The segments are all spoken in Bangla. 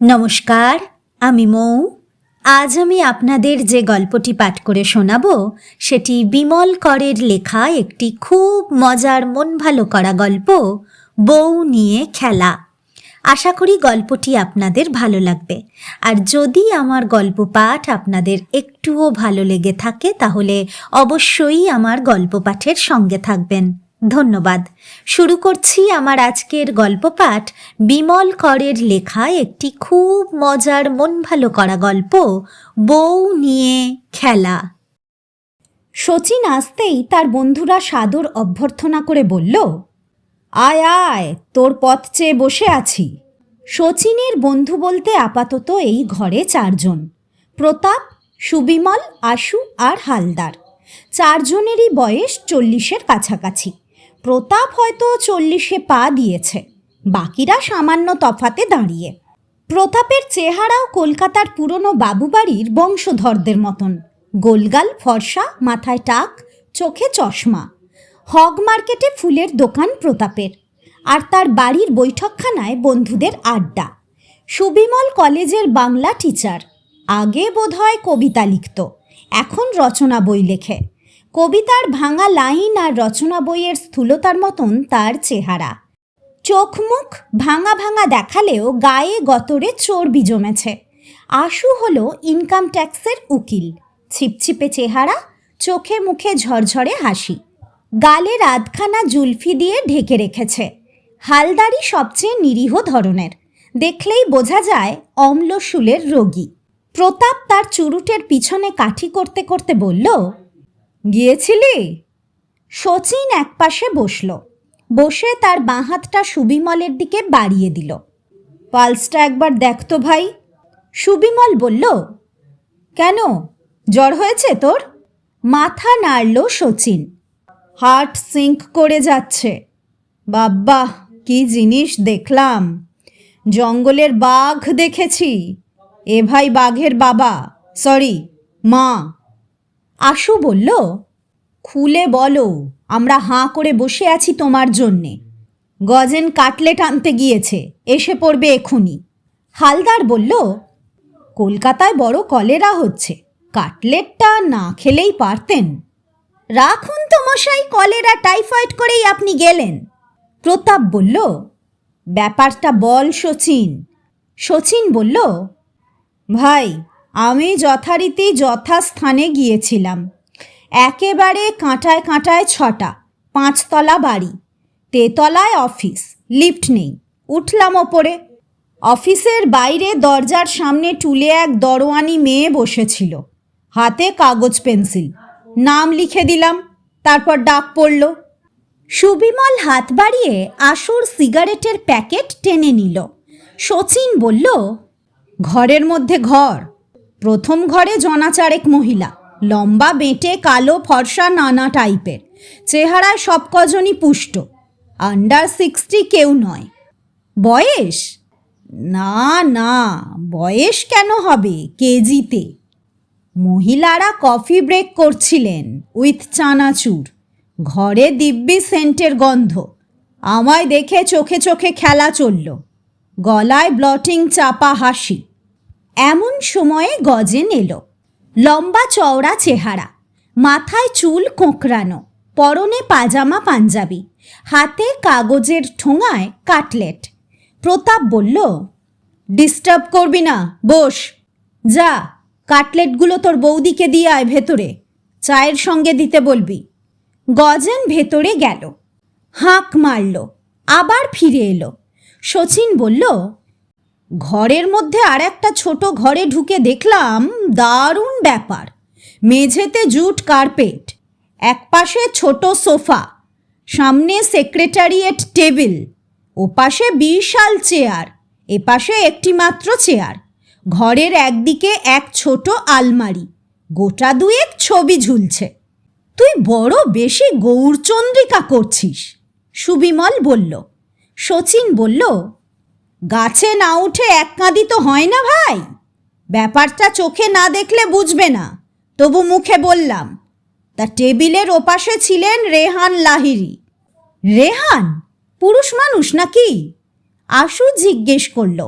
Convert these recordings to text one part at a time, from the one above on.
নমস্কার, আমি মৌ। আজ আমি আপনাদের যে গল্পটি পাঠ করে শোনাব সেটি বিমল করের লেখা একটি খুব মজার মন ভালো করা গল্প, বউ নিয়ে খেলা। আশা করি গল্পটি আপনাদের ভালো লাগবে। আর যদি আমার গল্প পাঠ আপনাদের একটুও ভালো লেগে থাকে তাহলে অবশ্যই আমার গল্প পাঠের সঙ্গে থাকবেন। ধন্যবাদ। শুরু করছি আমার আজকের গল্প পাঠ, বিমল করের লেখা একটি খুব মজার মন ভালো করা গল্প, বউ নিয়ে খেলা। শচীন আসতেই তার বন্ধুরা সাদর অভ্যর্থনা করে বলল, আয় আয়, তোর পথ চেয়ে বসে আছি। শচীনের বন্ধু বলতে আপাতত এই ঘরে 4 জন: প্রতাপ, সুবিমল, আশু আর হালদার। 4 জনেরই বয়স 40-এর কাছাকাছি। প্রতাপ হয়তো 40-এ পা দিয়েছে, বাকিরা সামান্য তফাতে দাঁড়িয়ে। প্রতাপের চেহারাও কলকাতার পুরনো বাবুবাড়ির বংশধরদের মতন, গোলগাল, ফর্সা, মাথায় টাক, চোখে চশমা। হগ মার্কেটে ফুলের দোকান প্রতাপের, আর তার বাড়ির বৈঠকখানায় বন্ধুদের আড্ডা। সুবিমল কলেজের বাংলা টিচার, আগে বোধহয় কবিতা লিখত, এখন রচনা বই লেখে। কবিতার ভাঙা লাইন আর রচনা বইয়ের স্থূলতার মতন তার চেহারা। চোখ মুখ ভাঙা ভাঙা দেখালেও গায়ে গতরে চর্বি জমেছে। আশু হলো ইনকাম ট্যাক্সের উকিল, ছিপছিপে চেহারা, চোখে মুখে ঝরঝরে হাসি, গালের আধখানা জুলফি দিয়ে ঢেকে রেখেছে। হালদারই সবচেয়ে নিরীহ ধরনের, দেখলেই বোঝা যায় অম্লশূলের রোগী। প্রতাপ তার চুরুটের পিছনে কাঠি করতে করতে বলল, গিয়েছিলি? শচীন একপাশে বসল, বসে তার বাঁ হাতটা সুবিমলের দিকে বাড়িয়ে দিল। পালসটা একবার দেখতো ভাই। সুবিমল বলল, কেন, জ্বর হয়েছে তোর? মাথা নাড়ল শচীন। হার্ট সিঙ্ক করে যাচ্ছে। বাব্বা, কি জিনিস দেখলাম! জঙ্গলের বাঘ দেখেছি। এ ভাই বাঘের বাবা, সরি মা। আশু বলল, খুলে বলো, আমরা হাঁ করে বসে আছি তোমার জন্যে। গজেন কাটলেট আনতে গিয়েছে, এসে পড়বে এখুনি। হালদার বলল, কলকাতায় বড় কলেরা হচ্ছে, কাটলেটটা না খেলেই পারতেন। রাখুন তো মশাই, কলেরা টাইফয়েড করেই আপনি গেলেন। প্রতাপ বলল, ব্যাপারটা বল শচীন। শচীন বলল, ভাই, আমি যথারীতি যথাস্থানে গিয়েছিলাম। একেবারে কাঁটায় কাঁটায় 6টা, 5 তলা বাড়ি, তেতলায় অফিস, লিফট নেই। উঠলাম ওপরে। অফিসের বাইরে দরজার সামনে টুলে এক দরোয়ানি মেয়ে বসেছিল, হাতে কাগজ পেন্সিল। নাম লিখে দিলাম, তারপর ডাক পড়ল। সুবিমল হাত বাড়িয়ে আশুর সিগারেটের প্যাকেট টেনে নিল। শচীন বলল, ঘরের মধ্যে ঘর। প্রথম ঘরে জনাচারেক মহিলা, লম্বা বেঁটে, কালো ফর্সা, নানা টাইপের চেহারায়, সব কজনই পুষ্ট। আন্ডার 60 কেউ নয়। বয়স? না না, বয়স কেন হবে, কেজিতে। মহিলারা কফি ব্রেক করছিলেন উইথ চানাচুর। ঘরে দিব্যি সেন্টের গন্ধ। আমায় দেখে চোখে চোখে খেলা চলল, গলায় ব্লটিং চাপা হাসি। এমন সময়ে গজেন এলো। লম্বা চওড়া চেহারা, মাথায় চুল কোঁকড়ানো, পরনে পাজামা পাঞ্জাবি, হাতে কাগজের ঠোঙায় কাটলেট। প্রতাপ বলল, ডিস্টার্ব করবি না, বস। যা, কাটলেটগুলো তোর বৌদিকে দিয়ে আয় ভেতরে, চায়ের সঙ্গে দিতে বলবি। গজেন ভেতরে গেল, হাঁক মারল, আবার ফিরে এলো। শচীন বলল, ঘরের মধ্যে আর একটা ছোট ঘরে ঢুকে দেখলাম দারুণ ব্যাপার। মেঝেতে জুট কার্পেট, একপাশে ছোট সোফা, সামনে সেক্রেটারিয়েট টেবিল, ওপাশে বিশাল চেয়ার, এপাশে একটি মাত্র চেয়ার। ঘরের একদিকে এক ছোট আলমারি, গোটা 2 ছবি ঝুলছে। তুই বড় বেশি গৌরচন্দ্রিকা করছিস, সুবিমল বলল। শচীন বলল, গাছে না উঠে এক কাঁদি তো হয় না ভাই। ব্যাপারটা চোখে না দেখলে বুঝবে না, তবু মুখে বললাম। তা টেবিলের ওপাশে ছিলেন রেহান লাহিড়ী। রেহান পুরুষ মানুষ নাকি? আশু জিজ্ঞেস করল।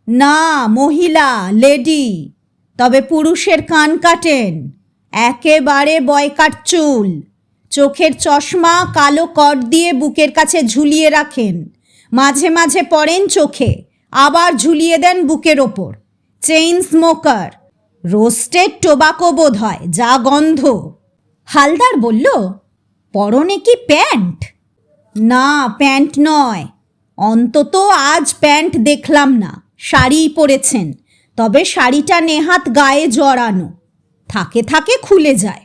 না, মহিলা, লেডি, তবে পুরুষের কান কাটেন, একেবারে বয়কাট চুল, চোখের চশমা কালো কট দিয়ে বুকের কাছে ঝুলিয়ে রাখেন, মাঝে মাঝে পরেন চোখে, আবার ঝুলিয়ে দেন বুকের ওপর, চেইন স্মোকার, রোস্টেড টোবাকো বোধ হয়, যা গন্ধ। হালদার বলল, পরনে কি প্যান্ট? না, প্যান্ট নয়, অন্তত আজ প্যান্ট দেখলাম না, শাড়িই পরেছেন, তবে শাড়িটা নেহাত গায়ে জড়ানো, থাকে থাকে খুলে যায়।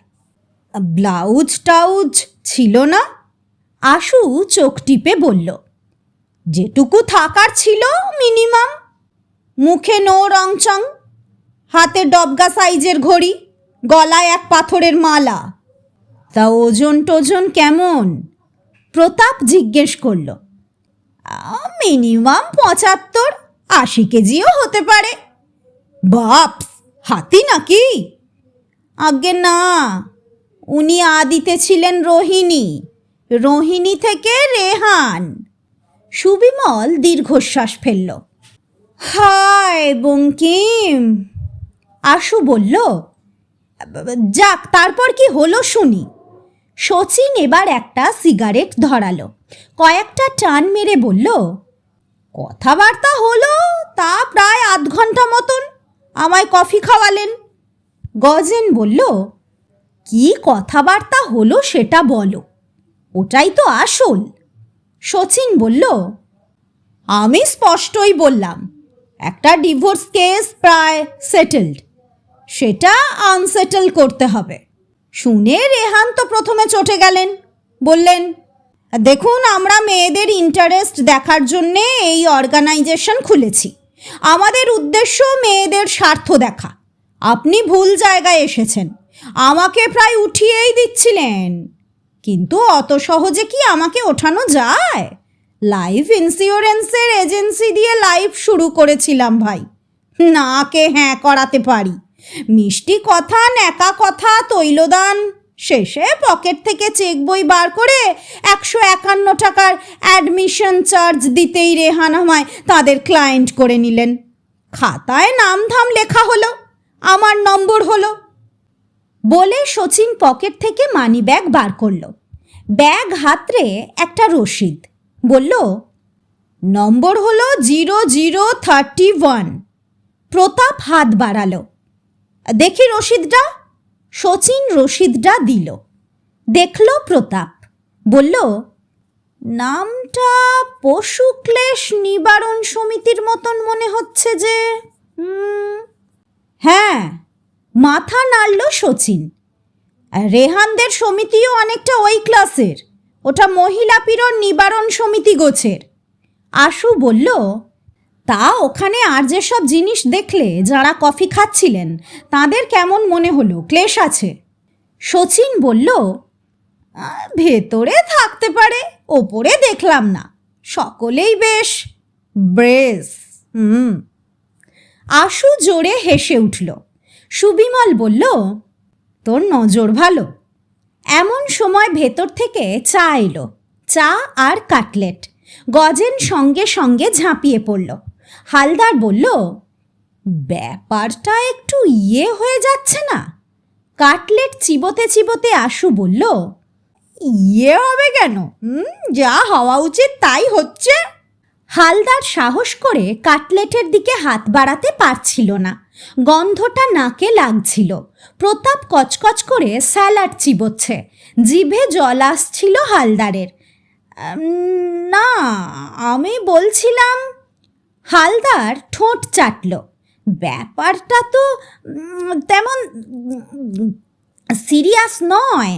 ব্লাউজ টাউজ ছিল না? আশু চোখ টিপে বলল, যেটুকু থাকার ছিল মিনিমাম। মুখে নো রংচং, হাতে ডবগা সাইজের ঘড়ি, গলায় এক পাথরের মালা। তা ওজন টোজন কেমন? প্রতাপ জিজ্ঞেস করল। মিনিমাম 75-80 কেজিও হতে পারে। বাপস, হাতি নাকি? আজ্ঞে না, উনি আদিতে ছিলেন রোহিণী, রোহিণী থেকে রেহান। সুবিমল দীর্ঘশ্বাস ফেলল। হায় বঙ্কিম। আশু বলল, যাক, তারপর কি হলো শুনি। শচীন এবার একটা সিগারেট ধরালো, কয়েকটা টান মেরে বলল, কথাবার্তা হলো তা প্রায় আধ ঘন্টা মতন, আমায় কফি খাওয়ালেন। গজেন বলল, কি কথাবার্তা হলো সেটা বলো, ওটাই তো আসল। শচীন বলল, আমি স্পষ্টই বললাম, একটা ডিভোর্স কেস প্রায় সেটেলড, সেটা আনসেটেল করতে হবে। শুনে রেহান তো প্রথমে চটে গেলেন, বললেন, দেখুন, আমরা মেয়েদের ইন্টারেস্ট দেখার জন্যে এই অর্গানাইজেশন খুলেছি, আমাদের উদ্দেশ্য মেয়েদের স্বার্থ দেখা। আপনি ভুল জায়গায় এসেছেন, আমাকে প্রায় উঠিয়েই দিচ্ছিলেন, কিন্তু অত সহজে কি আমাকে ওঠানো যায়? লাইফ ইন্স্যুরেন্সের এজেন্সি দিয়ে লাইফ শুরু করেছিলাম ভাই, নাকে হ্যাঁ করাতে পারি, মিষ্টি কথা, ন্যাকা কথা, তৈলদান, শেষে পকেট থেকে চেক বই বার করে 151 টাকার অ্যাডমিশন চার্জ দিতেই রেহান আমায় তাদের ক্লায়েন্ট করে নিলেন। খাতায় নাম ধাম লেখা হলো, আমার নম্বর হলো। বলে শচীন পকেট থেকে মানি ব্যাগ বার করলো, ব্যাগ হাতড়ে একটা রসিদ, বলল, নম্বর হলো 0031। প্রতাপ হাত বাড়ালো, দেখি রসিদটা। শচীন রসিদটা দিল, দেখল প্রতাপ, বলল, নামটা পশু ক্লেশ নিবারণ সমিতির মতন মনে হচ্ছে যে। হ্যাঁ, মাথা নাড়ল শচীন। রেহানদের সমিতিও অনেকটা ওই ক্লাসের, ওটা মহিলা পীড়ন নিবারণ সমিতি গোছের। আশু বলল, তা ওখানে আর যেসব জিনিস দেখলে যারা কফি খাচ্ছিলেন তাদের কেমন মনে হলো, ক্লেশ আছে? শচীন বলল, ভেতরে থাকতে পারে, ওপরে দেখলাম না, সকলেই বেশ ব্রেস। আশু জোরে হেসে উঠল। সুবিমল বলল, তোর নজর ভালো। এমন সময় ভেতর থেকে চা এলো, চা আর কাটলেট। গজেন সঙ্গে সঙ্গে ঝাঁপিয়ে পড়ল। হালদার বলল, ব্যাপারটা একটু হয়ে যাচ্ছে না? কাটলেট চিবোতে চিবোতে আশু বলল, হবে কেন, যা হওয়া উচিত তাই হচ্ছে। হালদার সাহস করে কাটলেটের দিকে হাত বাড়াতে পারছিল না, গন্ধটা নাকে লাগছিল। প্রতাপ কচকচ করে স্যালাড চিবোচ্ছে, জিভে জল আসছিল হালদারের। না, আমি বলছিলাম। হালদার ঠোঁট চাটল, ব্যাপারটা তো তেমন সিরিয়াস নয়।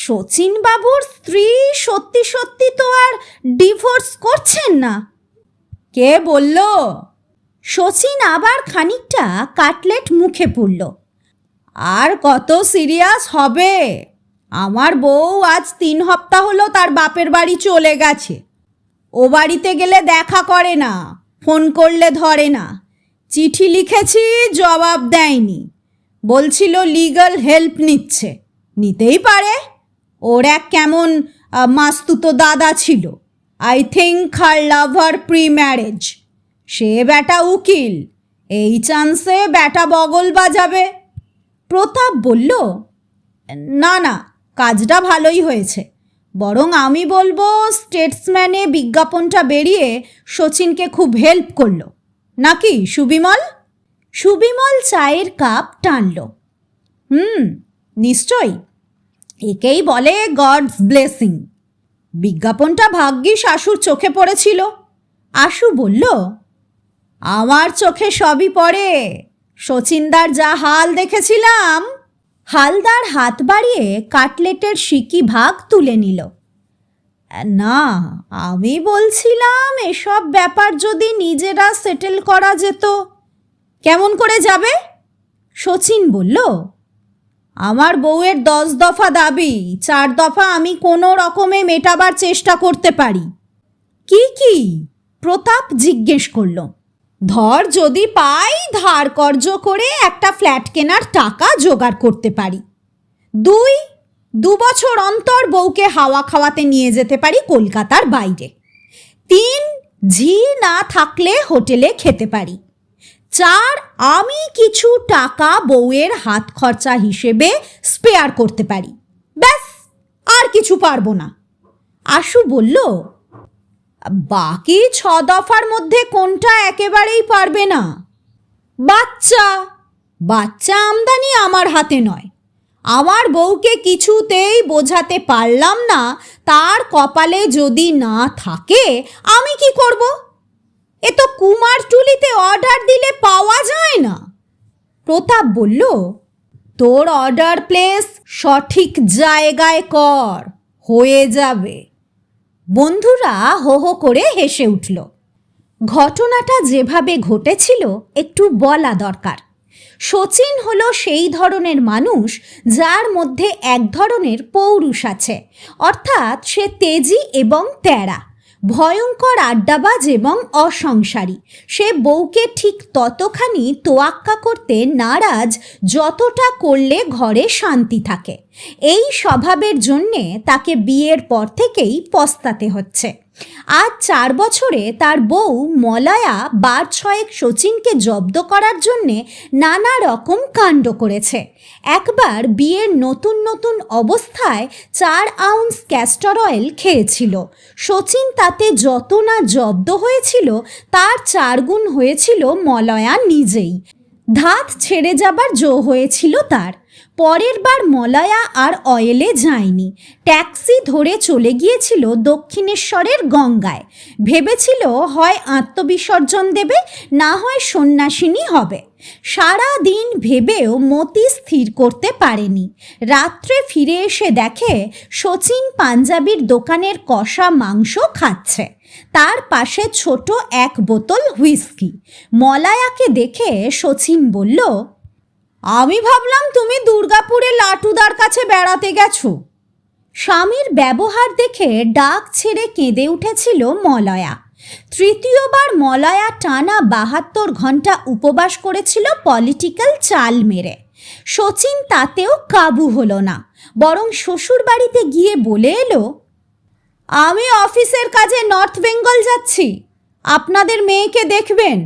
শচীনবাবুর স্ত্রী সত্যি সত্যি তো আর ডিভোর্স করছেন না। কে বলল? শচীন আবার খানিকটা কাটলেট মুখে পুরল। আর কত সিরিয়াস হবে? আমার বউ আজ 3 সপ্তাহ হলো তার বাপের বাড়ি চলে গেছে। ও বাড়িতে গেলে দেখা করে না, ফোন করলে ধরে না, চিঠি লিখেছি জবাব দেয়নি, বলছিল লিগ্যাল হেল্প নিচ্ছে। নিতেই পারে, ওর এক কেমন মাস্তুতো দাদা ছিল, I think her lover pre marriage. সে বেটা উকিল, এই চান্সে বেটা বগল বাজাবে। প্রতাপ বলল, না না, কাজটা ভালোই হয়েছে। বরং আমি বলবো স্টেটসম্যানে বিজ্ঞাপনটা বেরিয়ে শচীনকে খুব হেল্প করলো, নাকি সুবিমল? সুবিমল চায়ের কাপ টানল। নিশ্চয়ই, একেই বলে গডস ব্লেসিং। বিজ্ঞাপনটা ভাগ্যিস আশুর চোখে পড়েছিল। আশু বলল, আমার চোখে সবই পড়ে। শচীনদার যা হাল দেখেছিলাম। হালদার হাত বাড়িয়ে কাটলেটের সিকি ভাগ তুলে নিল। না, আমি বলছিলাম এসব ব্যাপার যদি নিজেরা সেটেল করা যেত। কেমন করে যাবে? শচীন বলল, আমার বউয়ের 10 দফা দাবি, 4 দফা আমি কোনো রকমে মেটাবার চেষ্টা করতে পারি। কি কি? প্রতাপ জিজ্ঞেস করল। ধর যদি পাই, ধার কর্জ করে একটা ফ্ল্যাট কেনার টাকা জোগাড় করতে পারি। 2 বছর অন্তর বউকে হাওয়া খাওয়াতে নিয়ে যেতে পারি কলকাতার বাইরে। 3 ঝি না থাকলে হোটেলে খেতে পারি। 4 আমি কিছু টাকা বউয়ের হাত খরচা হিসেবে স্পেয়ার করতে পারি। ব্যাস, আর কিছু পারবো না। আশু বলল, বাকি 6 দফার মধ্যে কোনটা একেবারেই পারবে না? বাচ্চা আমদানি আমার হাতে নয়। আমার বউকে কিছুতেই বোঝাতে পারলাম না তার কপালে যদি না থাকে আমি কি করব? এ তো কুমারটুলিতে অর্ডার দিলে পাওয়া যায় না। প্রতাপ বলল, তোর অর্ডার প্লেস সঠিক জায়গায় কর, হয়ে যাবে। বন্ধুরা হো হো করে হেসে উঠল। ঘটনাটা যেভাবে ঘটেছিল একটু বলা দরকার। শচীন হলো সেই ধরনের মানুষ যার মধ্যে এক ধরনের পৌরুষ আছে, অর্থাৎ সে তেজি এবং তেরা, ভয়ঙ্কর আড্ডাবাজ এবং অসংসারী। সে বউকে ঠিক ততখানি তোয়াক্কা করতে নারাজ যতটা করলে ঘরে শান্তি থাকে। এই স্বভাবের জন্যে তাকে বিয়ের পর থেকেই পস্তাতে হচ্ছে। আজ 4 বছরে তার বউ মলয়া 6 শচীনকে জব্দ করার জন্যে নানা রকম কাণ্ড করেছে। একবার বিয়ের নতুন অবস্থায় 4 আউন্স ক্যাস্টর অয়েল খেয়েছিল। শচীন তাতে যত না জব্দ হয়েছিল তার 4 গুণ হয়েছিল মলয়া নিজেই। ধাত ছেড়ে যাবার জো হয়েছিল তার। পরের বার মলয়া আর অয়েলে যায়নি, ট্যাক্সি ধরে চলে গিয়েছিল দক্ষিণেশ্বরের গঙ্গায়। ভেবেছিল হয় আত্মবিসর্জন দেবে, না হয় সন্ন্যাসিনী হবে। সারা দিন ভেবেও মতি স্থির করতে পারেনি। রাত্রে ফিরে এসে দেখে শচীন পাঞ্জাবির দোকানের কষা মাংস খাচ্ছে, তার পাশে ছোট 1 বোতল হুইস্কি। মলয়াকে দেখে শচীন বলল, আমি ভাবলাম তুমি দুর্গাপুরে লাটুদার কাছে বেড়াতে গেছো। স্বামীর ব্যবহার দেখে ডাক ছেড়ে কেঁদে উঠেছিল মলয়া। তৃতীয়বার মলয়া টানা 72 ঘন্টা উপবাস করেছিল পলিটিক্যাল চাল মেরে। শচীন তাতেও কাবু হলো না, বরং শ্বশুর বাড়িতে গিয়ে বলে এলো, আমি অফিসের কাজে নর্থ বেঙ্গল যাচ্ছি, আপনাদের মেয়েকে দেখবেন।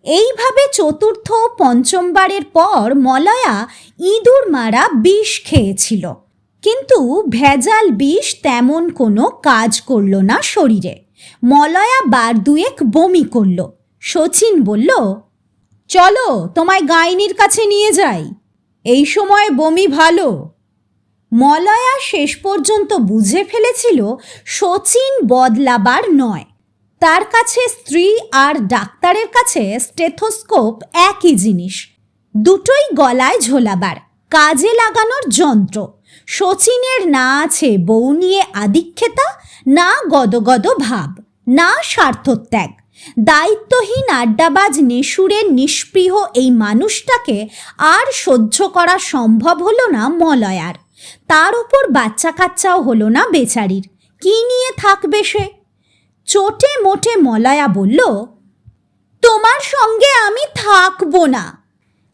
এইভাবে চতুর্থ ও পঞ্চমবারের পর মলয়া ইঁদুর মারা বিষ খেয়েছিল, কিন্তু ভেজাল বিষ তেমন কোনো কাজ করল না শরীরে। মলয়া 2 বমি করল। শচীন বলল, চলো তোমায় গাইনির কাছে নিয়ে যাই, এই সময় বমি ভালো। মলয়া শেষ পর্যন্ত বুঝে ফেলেছিল শচীন বদলাবার নয়। তার কাছে স্ত্রী আর ডাক্তারের কাছে স্টেথোস্কোপ একই জিনিস, দুটোই গলায় ঝোলাবার, কাজে লাগানোর যন্ত্র। শচীনের না আছে বউ নিয়ে আদিক্ষেতা, না গদগদ ভাব, না স্বার্থত্যাগ। দায়িত্বহীন আড্ডাবাজ নেশুরের নিষ্পৃহ এই মানুষটাকে আর সহ্য করা সম্ভব হলো না মলয়ার। তার উপর বাচ্চা কাচ্চাও হলো না বেচারির, কি নিয়ে থাকবে সে? চোটে মোটে মলয়া বলল, তোমার সঙ্গে আমি থাকবো না।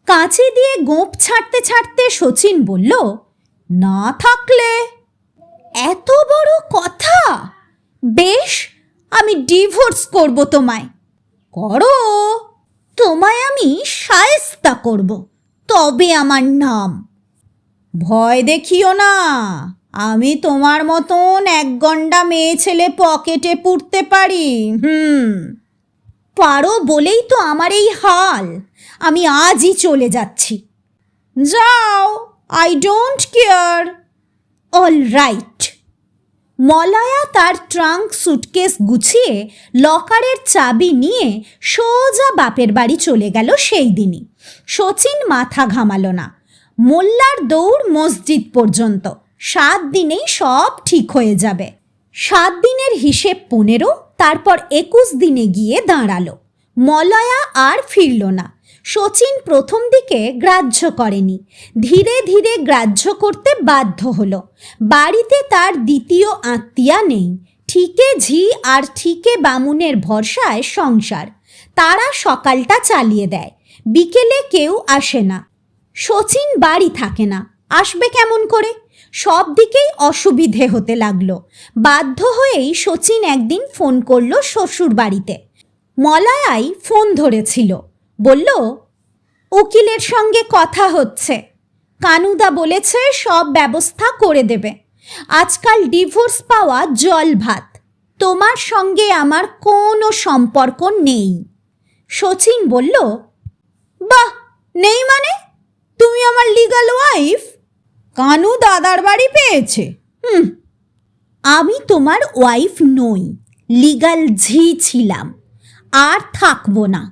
কাঁচি দিয়ে গোঁপ ছাড়তে ছাড়তে শচীন বলল, না থাকলে? এত বড় কথা? বেশ, আমি ডিভোর্স করব তোমায়। করো, তোমায় আমি শায়েস্তা করব, তবে আমার নাম। ভয় দেখিও না, আমি তোমার মতন এক গন্ডা মেয়ে ছেলে পকেটে পুরতে পারি। পারো বলেই তো আমার এই হাল। আমি আজই চলে যাচ্ছি। যাও, I don't care. All right. মলয়া তার ট্রাঙ্ক সুটকেস গুছিয়ে লকারের চাবি নিয়ে সোজা বাপের বাড়ি চলে গেল সেই দিনই। শচীন মাথা ঘামালো না। মোল্লার দৌড় মসজিদ পর্যন্ত। 7 দিনেই সব ঠিক হয়ে যাবে। 7 দিনের হিসেব 15, তারপর 21 দিনে গিয়ে দাঁড়ালো। মলয়া আর ফিরল না। শচীন প্রথম দিকে গ্রাহ্য করেনি, ধীরে ধীরে গ্রাহ্য করতে বাধ্য হলো। বাড়িতে তার দ্বিতীয় আত্মীয়া নেই। ঠিকে ঝি আর ঠিকে বামুনের ভরসায় সংসার। তারা সকালটা চালিয়ে দেয়, বিকেলে কেউ আসে না। শচীন বাড়ি থাকে না, আসবে কেমন করে? সব দিকেই অসুবিধে হতে লাগলো। বাধ্য হয়েই শচীন একদিন ফোন করলো শ্বশুর বাড়িতে। মলয়াই ফোন ধরেছিল। বলল, উকিলের সঙ্গে কথা হচ্ছে, কানুদা বলেছে সব ব্যবস্থা করে দেবে। আজকাল ডিভোর্স পাওয়া জল ভাত। তোমার সঙ্গে আমার কোনো সম্পর্ক নেই। শচীন বলল, বাহ, নেই মানে? তুমি আমার লিগাল ওয়াইফ? কানু দাদার বাড়ি পেয়েছে। আমি তোমার ওয়াইফ নই, লিগাল ঝি ছিলাম, আর থাকবো না।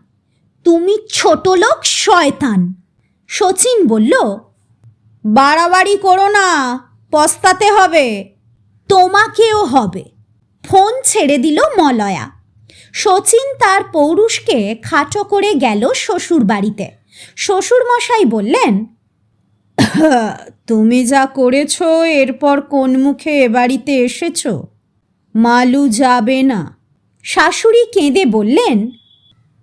তুমি ছোট লোক শয়তান। শচীন বলল, বাড়াবাড়ি করো না, পস্তাতে হবে। তোমাকেও হবে। ফোন ছেড়ে দিল মলয়া। শচীন তার পৌরুষকে খাটো করে গেল শ্বশুর বাড়িতে। শ্বশুরমশাই বললেন, তুমি যা করেছ এরপর কোন মুখে এ বাড়িতে এসেছ? মালু যাবে না। শাশুড়ি কেঁদে বললেন,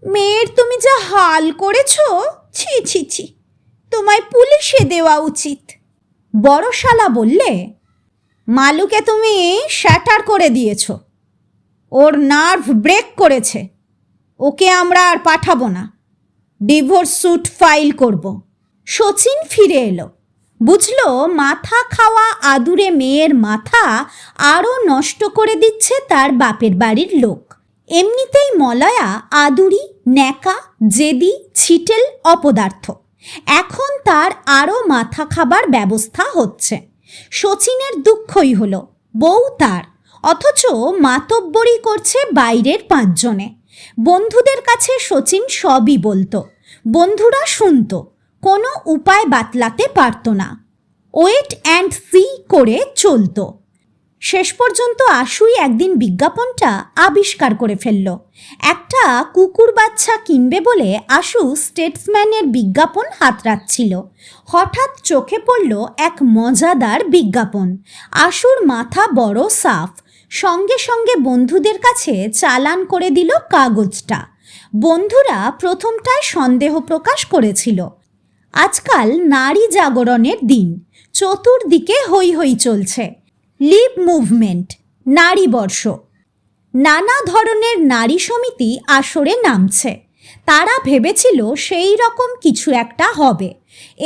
মেয়ের তুমি যা হাল করেছ, ছি ছি ছি, তোমায় পুলিশে দেওয়া উচিত। বড়শালা বললে, মালুকে তুমি শ্যাটার করে দিয়েছ, ওর নার্ভ ব্রেক করেছে, ওকে আমরা আর পাঠাবো না, ডিভোর্স স্যুট ফাইল করব। শচীন ফিরে এলো। বুঝলো মাথা খাওয়া আদুরে মেয়ের মাথা আরও নষ্ট করে দিচ্ছে তার বাপের বাড়ির লোক। এমনিতেই মলয়া আদুরি, ন্যাকা, জেদি, ছিটেল অপদার্থ। এখন তার আরও মাথা খাবার ব্যবস্থা হচ্ছে। শচীনের দুঃখই হলো, বউ তার, অথচ মাতব্বরি করছে বাইরের 5 জনে। বন্ধুদের কাছে শচীন সবই বলতো, বন্ধুরা শুনতো, কোনো উপায় বাতলাতে পারত না। ওয়েট অ্যান্ড সি করে চলতো। শেষ পর্যন্ত আশুই একদিন বিজ্ঞাপনটা আবিষ্কার করে ফেলল। একটা কুকুর বাচ্চা কিনবে বলে আশু স্টেটসম্যানের বিজ্ঞাপন হাতড়াচ্ছিল। হঠাৎ চোখে পড়ল এক মজাদার বিজ্ঞাপন। আশুর মাথা বড় সাফ। সঙ্গে সঙ্গে বন্ধুদের কাছে চালান করে দিল কাগজটা। বন্ধুরা প্রথমটায় সন্দেহ প্রকাশ করেছিল। আজকাল নারী জাগরণের দিন, চতুর্দিকে হৈ হৈ চলছে। লিভ মুভমেন্ট, নারী বর্ষ, নানা ধরনের নারী সমিতি আসরে নামছে। তারা ভেবেছিল সেই রকম কিছু একটা হবে।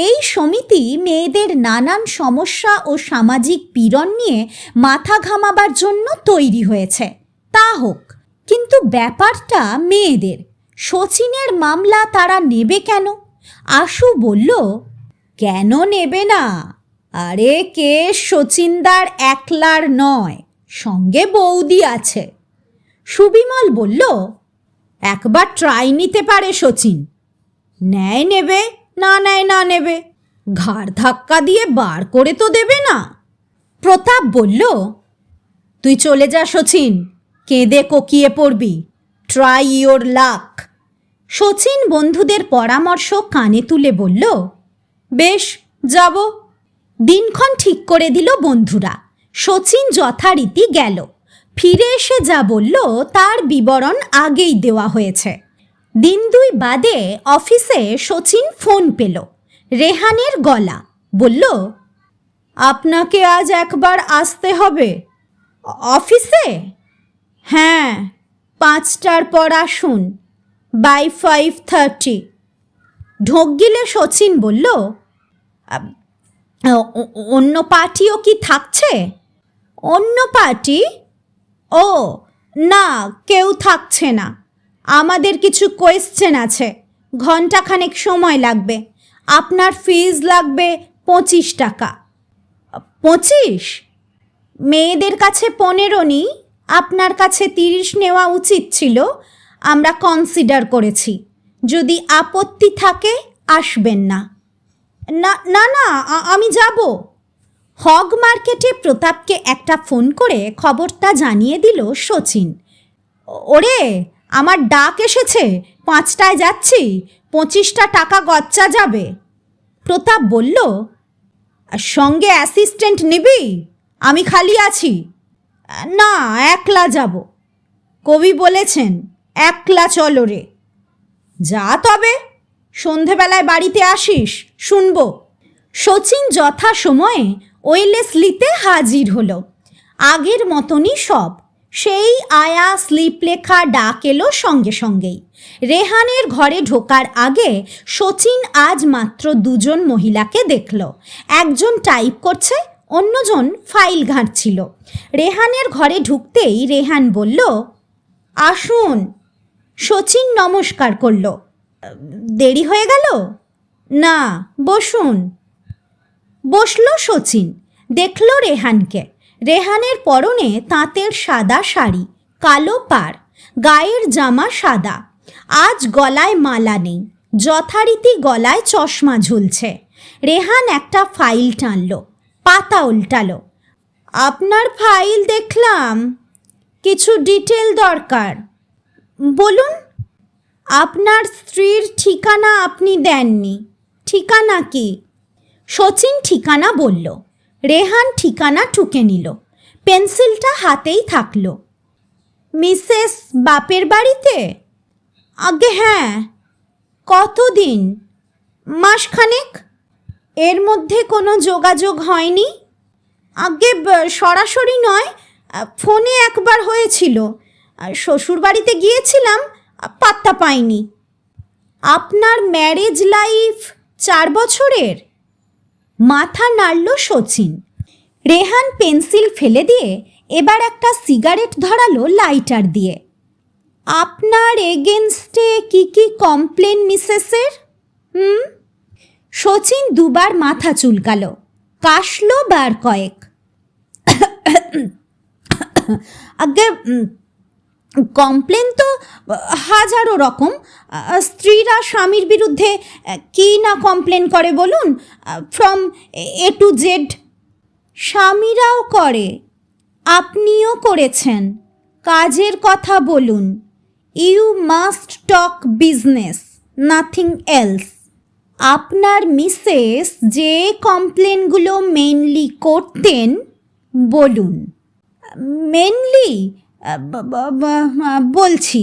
এই সমিতি মেয়েদের নানান সমস্যা ও সামাজিক পীড়ন নিয়ে মাথা ঘামাবার জন্য তৈরি হয়েছে। তা হোক, কিন্তু ব্যাপারটা মেয়েদের। শচীনের মামলা তারা নেবে কেন? আশু বলল, কেন নেবে না? আরে কেস শচীনদার একলার নয়, সঙ্গে বৌদি আছে। সুবিমল বলল, একবার ট্রাই নিতে পারে শচীন। নেয় নেবে, না নেয় না নেবে, ঘাড় ধাক্কা দিয়ে বার করে তো দেবে না। প্রতাপ বলল, তুই চলে যা শচীন, কেঁদে কোকিয়ে পড়বি, ট্রাই ইয়োর লাক। শচীন বন্ধুদের পরামর্শ কানে তুলে বলল, বেশ, যাব। দিনক্ষণ ঠিক করে দিল বন্ধুরা। শচীন যথারীতি গেল। ফিরে এসে যা বলল তার বিবরণ আগেই দেওয়া হয়েছে। 1 2 বাদে অফিসে শচীন ফোন পেল। রেহানের গলা। বলল, আপনাকে আজ একবার আসতে হবে। অফিসে? হ্যাঁ, 5টার পর আসুন। বাই 5:30। ঢোক গিলে শচীন বলল, অন্য পার্টিও কি থাকছে? অন্য পার্টি? ও না, কেউ থাকছে না। আমাদের কিছু কোয়েশ্চেন আছে, ঘন্টাখানেক সময় লাগবে। আপনার ফিজ লাগবে 25 টাকা। 25? মেয়েদের কাছে 15 নিই, আপনার কাছে 30 নেওয়া উচিত ছিল। আমরা কনসিডার করেছি, যদি আপত্তি থাকে আসবেন না। না না না, আমি যাব। হগ মার্কেটে প্রতাপকে একটা ফোন করে খবরটা জানিয়ে দিল শচীন। ওরে, আমার ডাক এসেছে, 5টায় যাচ্ছি, 25টা টাকা গচ্চা যাবে। প্রতাপ বলল, সঙ্গে অ্যাসিস্ট্যান্ট নিবি? আমি খালি আছি। না, একলা যাব। কবি বলেছেন, একলা চলো রে। যা তবে, সন্ধেবেলায় বাড়িতে আসিস, শুনব। শচীন যথাসময়ে ওয়েলেসলিতে হাজির হলো। আগের মতনই সব, সেই আয়া স্লিপ লেখা ডাক এলো সঙ্গে সঙ্গেই। রেহানের ঘরে ঢোকার আগে শচীন আজ মাত্র 2জন মহিলাকে দেখল। একজন টাইপ করছে, অন্যজন ফাইল ঘাঁটছিল। রেহানের ঘরে ঢুকতেই রেহান বলল, আসুন। শচীন নমস্কার করল। দেরি হয়ে গেল? না, বসুন। বসল শচীন। দেখল রেহানকে। রেহানের পরনে তাঁতের সাদা শাড়ি, কালো পাড়, গায়ের জামা সাদা। আজ গলায় মালা নেই, যথারীতি গলায় চশমা ঝুলছে। রেহান একটা ফাইল টানল, পাতা উল্টালো। আপনার ফাইল দেখলাম, কিছু ডিটেল দরকার। বলুন। আপনার স্ত্রীর ঠিকানা আপনি দেননি, ঠিকানা কি? শচীন ঠিকানা বলল। রেহান ঠিকানা টুকে নিল, পেন্সিলটা হাতেই থাকলো। মিসেস বাপের বাড়িতে? আগে হ্যাঁ। কতদিন? মাসখানেক। এর মধ্যে কোনো যোগাযোগ হয়নি? আগে সরাসরি নয়, ফোনে একবার হয়েছিল। শ্বশুর বাড়িতে গিয়েছিলাম, পাত্তা পাইনি। আপনার ম্যারেজ লাইফ 4 বছরের? মাথা নাড়ল শচীন। রেহান পেন্সিল ফেলে দিয়ে এবার একটা সিগারেট ধরালো লাইটার দিয়ে। আপনার এগেনস্টে কি কি কমপ্লেন মিসেসের? শচীন দুবার মাথা চুলকালো, কাশলো বার কয়েক। আগে কমপ্লেন তো হাজারো রকম। স্ত্রীরা স্বামীর বিরুদ্ধে কি না কমপ্লেন করে বলুন, ফ্রম এ টু জেড। স্বামীরাও করে, আপনিও করেছেন। কাজের কথা বলুন। You must talk business, nothing else. আপনার মিসেস যে কমপ্লেনগুলো মেনলি করতেন বলুন। মেনলি বলছি,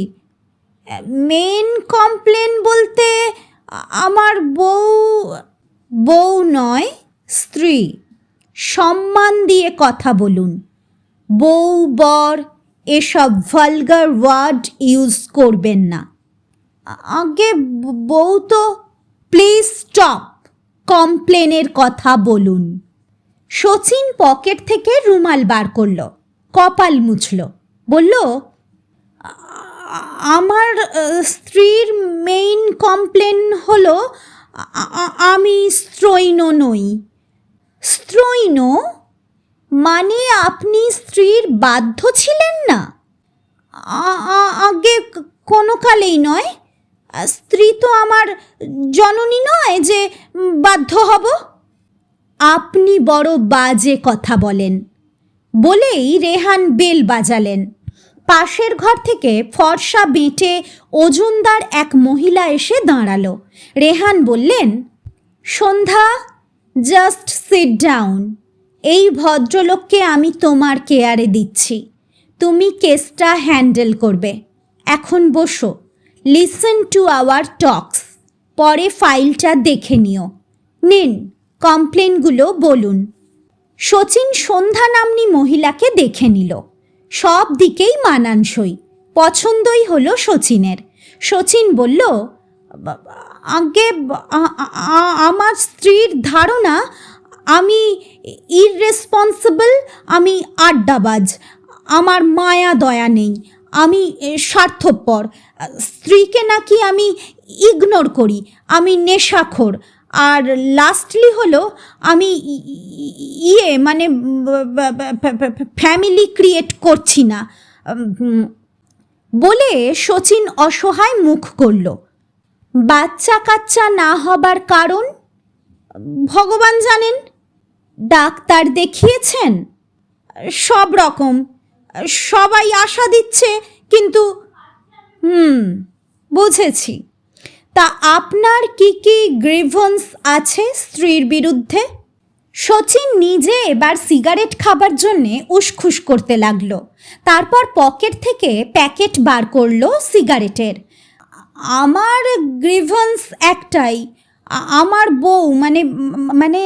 মেন কমপ্লেন বলতে আমার বউ নয়, স্ত্রী। সম্মান দিয়ে কথা বলুন। বউ, বর এসব ভালগার ওয়ার্ড ইউজ করবেন না। আগে বউ তো। প্লিজ স্টপ, কমপ্লেনের কথা বলুন। শচীন পকেট থেকে রুমাল বার করল, কপাল মুছল, বলল, আমার স্ত্রীর মেইন কমপ্লেন হলো আমি স্ত্রৈণ নই। স্ত্রৈণ মানে আপনি স্ত্রীর বাধ্য ছিলেন না? আগে কোনো কালেই নয়। স্ত্রী তো আমার জননী নয় যে বাধ্য হব। আপনি বড় বাজে কথা বলেন। বলেই রেহান বেল বাজালেন। পাশের ঘর থেকে ফর্সা বেঁটে ওজনদার এক মহিলা এসে দাঁড়ালো। রেহান বললেন, সন্ধ্যা, জাস্ট সিট ডাউন। এই ভদ্রলোককে আমি তোমার কেয়ারে দিচ্ছি, তুমি কেসটা হ্যান্ডেল করবে। এখন বসো, লিসেন টু আওয়ার টক্স। পরে ফাইলটা দেখে নিও। নিন, কমপ্লেনগুলো বলুন। শচীন সন্ধ্যা নাম্নী মহিলাকে দেখে নিল। সব দিকেই মানানসই, পছন্দই হলো শচীনের। শচীন বলল, আগে আমার স্ত্রীর ধারণা আমি ইররেসপন্সিবল, আমি আড্ডাবাজ, আমার মায়া দয়া নেই, আমি স্বার্থপর, স্ত্রীকে নাকি আমি ইগনোর করি, আমি নেশাখোর, আর লাস্টলি হলো আমি মানে ফ্যামিলি ক্রিয়েট করছি না বলে শচীন অসহায় মুখ করল। বাচ্চা কাচ্চা না হবার কারণ ভগবান জানেন। ডাক্তার দেখিয়েছেন? সব রকম, সবাই আশা দিচ্ছে, কিন্তু বুঝেছি। তা আপনার কি কি গ্রিভেন্স আছে স্ত্রীর বিরুদ্ধে? শচীন নিজে এবার সিগারেট খাবার জন্যে উসখুস করতে লাগলো। তারপর পকেট থেকে প্যাকেট বার করলো সিগারেটের। আমার গ্রিভেন্স একটাই, আমার বউ মানে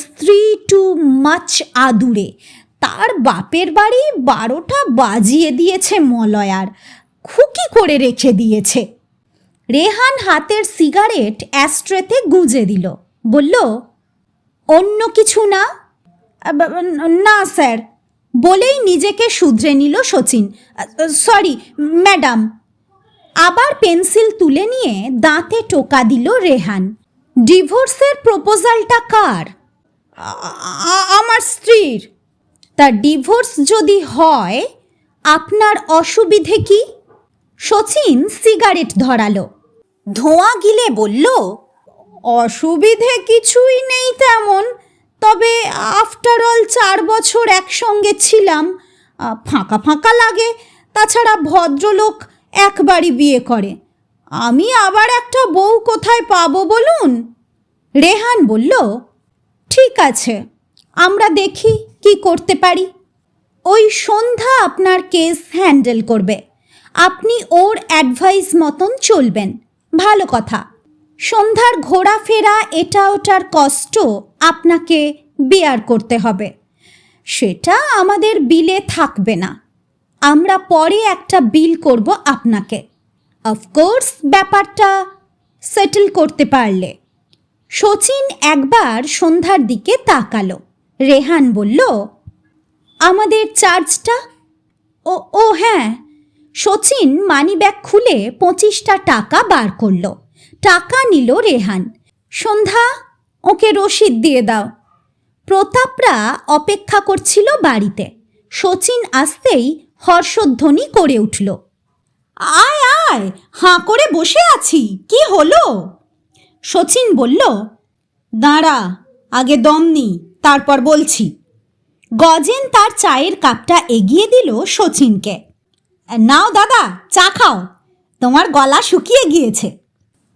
স্ত্রী টু মাচ আদুরে, তার বাপের বাড়ি 12টা বাজিয়ে দিয়েছে মলয়ার, খুকি করে রেখে দিয়েছে। রেহান হাতের সিগারেট অ্যাস্ট্রেতে গুঁজে দিল, বলল, অন্য কিছু না? না স্যার, বলেই নিজেকে শুধরে নিল শচীন। Sorry madam. আবার পেন্সিল তুলে নিয়ে দাঁতে টোকা দিল রেহান। ডিভোর্সের প্রপোজালটা কার? আমার স্ত্রীর। তা ডিভোর্স যদি হয় আপনার অসুবিধে কি? শচীন সিগারেট ধরালো, ধোঁয়া গিলে বলল, অসুবিধে কিছুই নেই তেমন, তবে আফটার অল 4 বছর একসঙ্গে ছিলাম, ফাঁকা ফাঁকা লাগে। তাছাড়া ভদ্রলোক একবারই বিয়ে করে, আমি আবার একটা বউ কোথায় পাবো বলুন? রেহান বলল, ঠিক আছে, আমরা দেখি কি করতে পারি। ওই সন্ধ্যা আপনার কেস হ্যান্ডেল করবে, আপনি ওর অ্যাডভাইস মতন চলবেন, ভালো কথা। সন্ধ্যার ঘোরাফেরা এটা ওটার কষ্ট আপনাকে বেয়ার করতে হবে, সেটা আমাদের বিলে থাকবে না, আমরা পরে একটা বিল করব আপনাকে, অফকোর্স ব্যাপারটা সেটেল করতে পারলে। শচীন একবার সন্ধ্যার দিকে তাকালো। রেহান বলল, আমাদের চার্জটা? ও হ্যাঁ। শচীন মানিব্যাগ খুলে 25টা টাকা বার করল। টাকা নিল রেহান। সন্ধ্যা, ওকে রসিদ দিয়ে দাও। প্রতাপরা অপেক্ষা করছিল বাড়িতে। শচীন আসতেই হর্ষধ্বনি করে উঠল, আয় আয়, হাঁ করে বসে আছি, কি হলো? শচীন বলল, দাঁড়া, আগে দম নি, তারপর বলছি। গজেন তার চায়ের কাপটা এগিয়ে দিল শচীনকে। নাও দাদা, চা খাও, তোমার গলা শুকিয়ে গিয়েছে।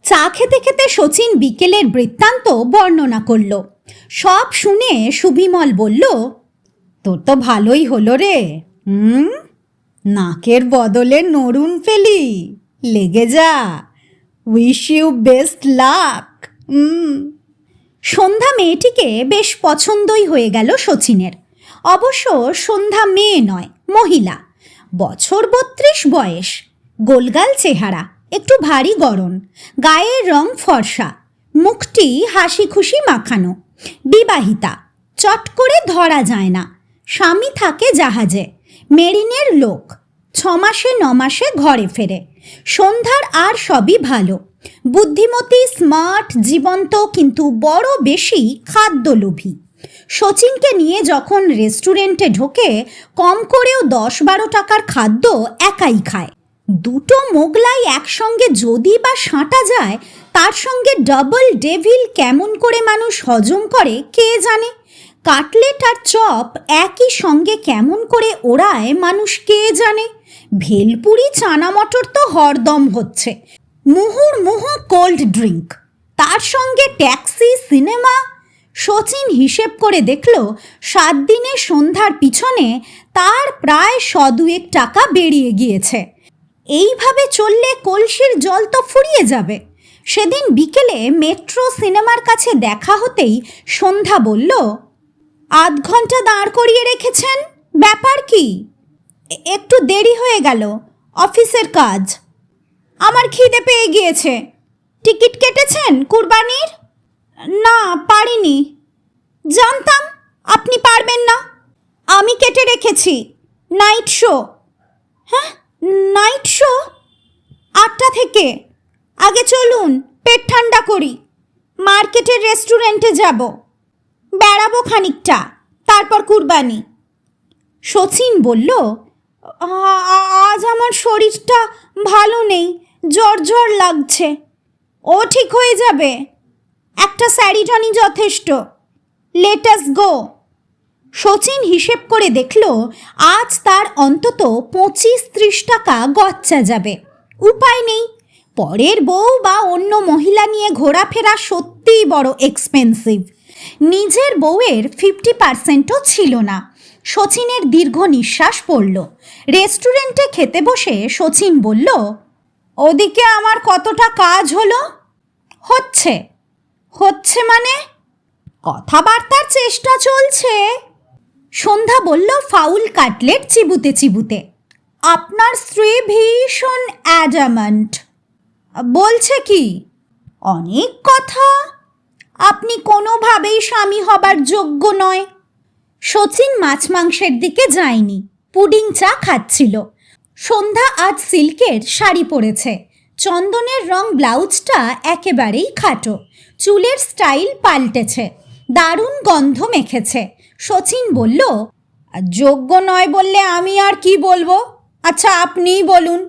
চা খেতে খেতে শচীন বিকেলের বৃত্তান্ত বর্ণনা করল। সব শুনে সুবিমল বলল, তোর তো ভালোই হলো রে, নাকের বদলে নরুন ফেলি, লেগে যা, উইশ ইউ বেস্ট লাক। সন্ধ্যা মেয়েটিকে বেশ পছন্দই হয়ে গেল শচীনের। অবশ্য সন্ধ্যা মেয়ে নয়, মহিলা, বছর 32 বয়স, গোলগাল চেহারা, একটু ভারী গড়ন, গায়ের রং ফর্সা, মুখটি হাসি খুশি মাখানো, বিবাহিতা, চট করে ধরা যায় না, স্বামী থাকে জাহাজে, মেরিনের লোক, 6 মাসে 9 মাসে ঘরে ফেরে। সন্ধ্যার আর সবই ভালো, বুদ্ধিমতী, স্মার্ট, জীবন্ত, কিন্তু বড় বেশি খাদ্যলোভী। শচীনকে নিয়ে যখন রেস্টুরেন্টে ঢোকে, কম করেও 10-12 টাকার খাদ্য একাই খায়। 2টো মোগলাই একসঙ্গে যদি বা সাঁটা যায়, তার সঙ্গে ডাবল ডেভিল কেমন করে মানুষ হজম করে কে জানে। কাটলেট আর চপ একই সঙ্গে কেমন করে ওড়ায় মানুষ কে জানে। ভেলপুরি, চানা মটর তো হরদম হচ্ছে, মুহুর্মুহু কোল্ড ড্রিঙ্ক, তার সঙ্গে ট্যাক্সি, সিনেমা। শচীন হিসেব করে দেখল 7 দিনে সন্ধ্যার পিছনে তার প্রায় 100-2 টাকা বেরিয়ে গিয়েছে। এইভাবে চললে কলসির জল তো ফুরিয়ে যাবে। সেদিন বিকেলে মেট্রো সিনেমার কাছে দেখা হতেই সন্ধ্যা বলল, আধ ঘন্টা দাঁড় করিয়ে রেখেছেন, ব্যাপার কি? একটু দেরি হয়ে গেল, অফিসের কাজ। আমার খিদে পেয়ে গিয়েছে। টিকিট কেটেছেন কুরবানির? না, পারিনি। জানতাম আপনি পারবেন না। আমি কেটে রেখেছি। Night show. হ্যাঁ, নাইট শো 8টা থেকে। আগে চলুন, পেট ঠান্ডা করি। মার্কেটের রেস্টুরেন্টে যাব, বেড়াবো খানিকটা, তারপর কুরবানি। শচীন বলল, আজ আমার শরীরটা ভালো নেই, জ্বর জ্বর লাগছে। ও ঠিক হয়ে যাবে, একটা স্যারিটনই যথেষ্ট। লেট আস গো। শচীন হিসেব করে দেখল আজ তার অন্তত 25-30 টাকা গচ্চা যাবে। উপায় নেই, পরের বউ বা অন্য মহিলা নিয়ে ঘোরাফেরা সত্যিই বড় এক্সপেন্সিভ। নিজের বউয়ের 50%ও ছিল না। শচীনের দীর্ঘ নিঃশ্বাস পড়ল। রেস্টুরেন্টে খেতে বসে শচীন বলল, ওদিকে আমার কতটা কাজ হলো? হচ্ছে হচ্ছে মানে? কথাবার্তার চেষ্টা চলছে। সন্ধ্যা বলল ফাউল কাটলেট চিবুতে চিবুতে। আপনার স্ত্রী ভীষণ অ্যাডামান্ট। বলছে কি? অনেক কথা। আপনি কোনোভাবেই স্বামী হবার যোগ্য নয়। শচীন মাছ মাংসের দিকে যায়নি, পুডিং চা খাচ্ছিল। সন্ধ্যা আজ সিল্কের শাড়ি পরেছে। চন্দনের রং ব্লাউজটা একেবারেই খাটো। চুলের স্টাইল পাল্টেছে, দারুণ গন্ধ মেখেছে। শচীন বলল, যোগ্য নয় বললে আমি আর কি বলবো? আচ্ছা, আপনিই বলুন।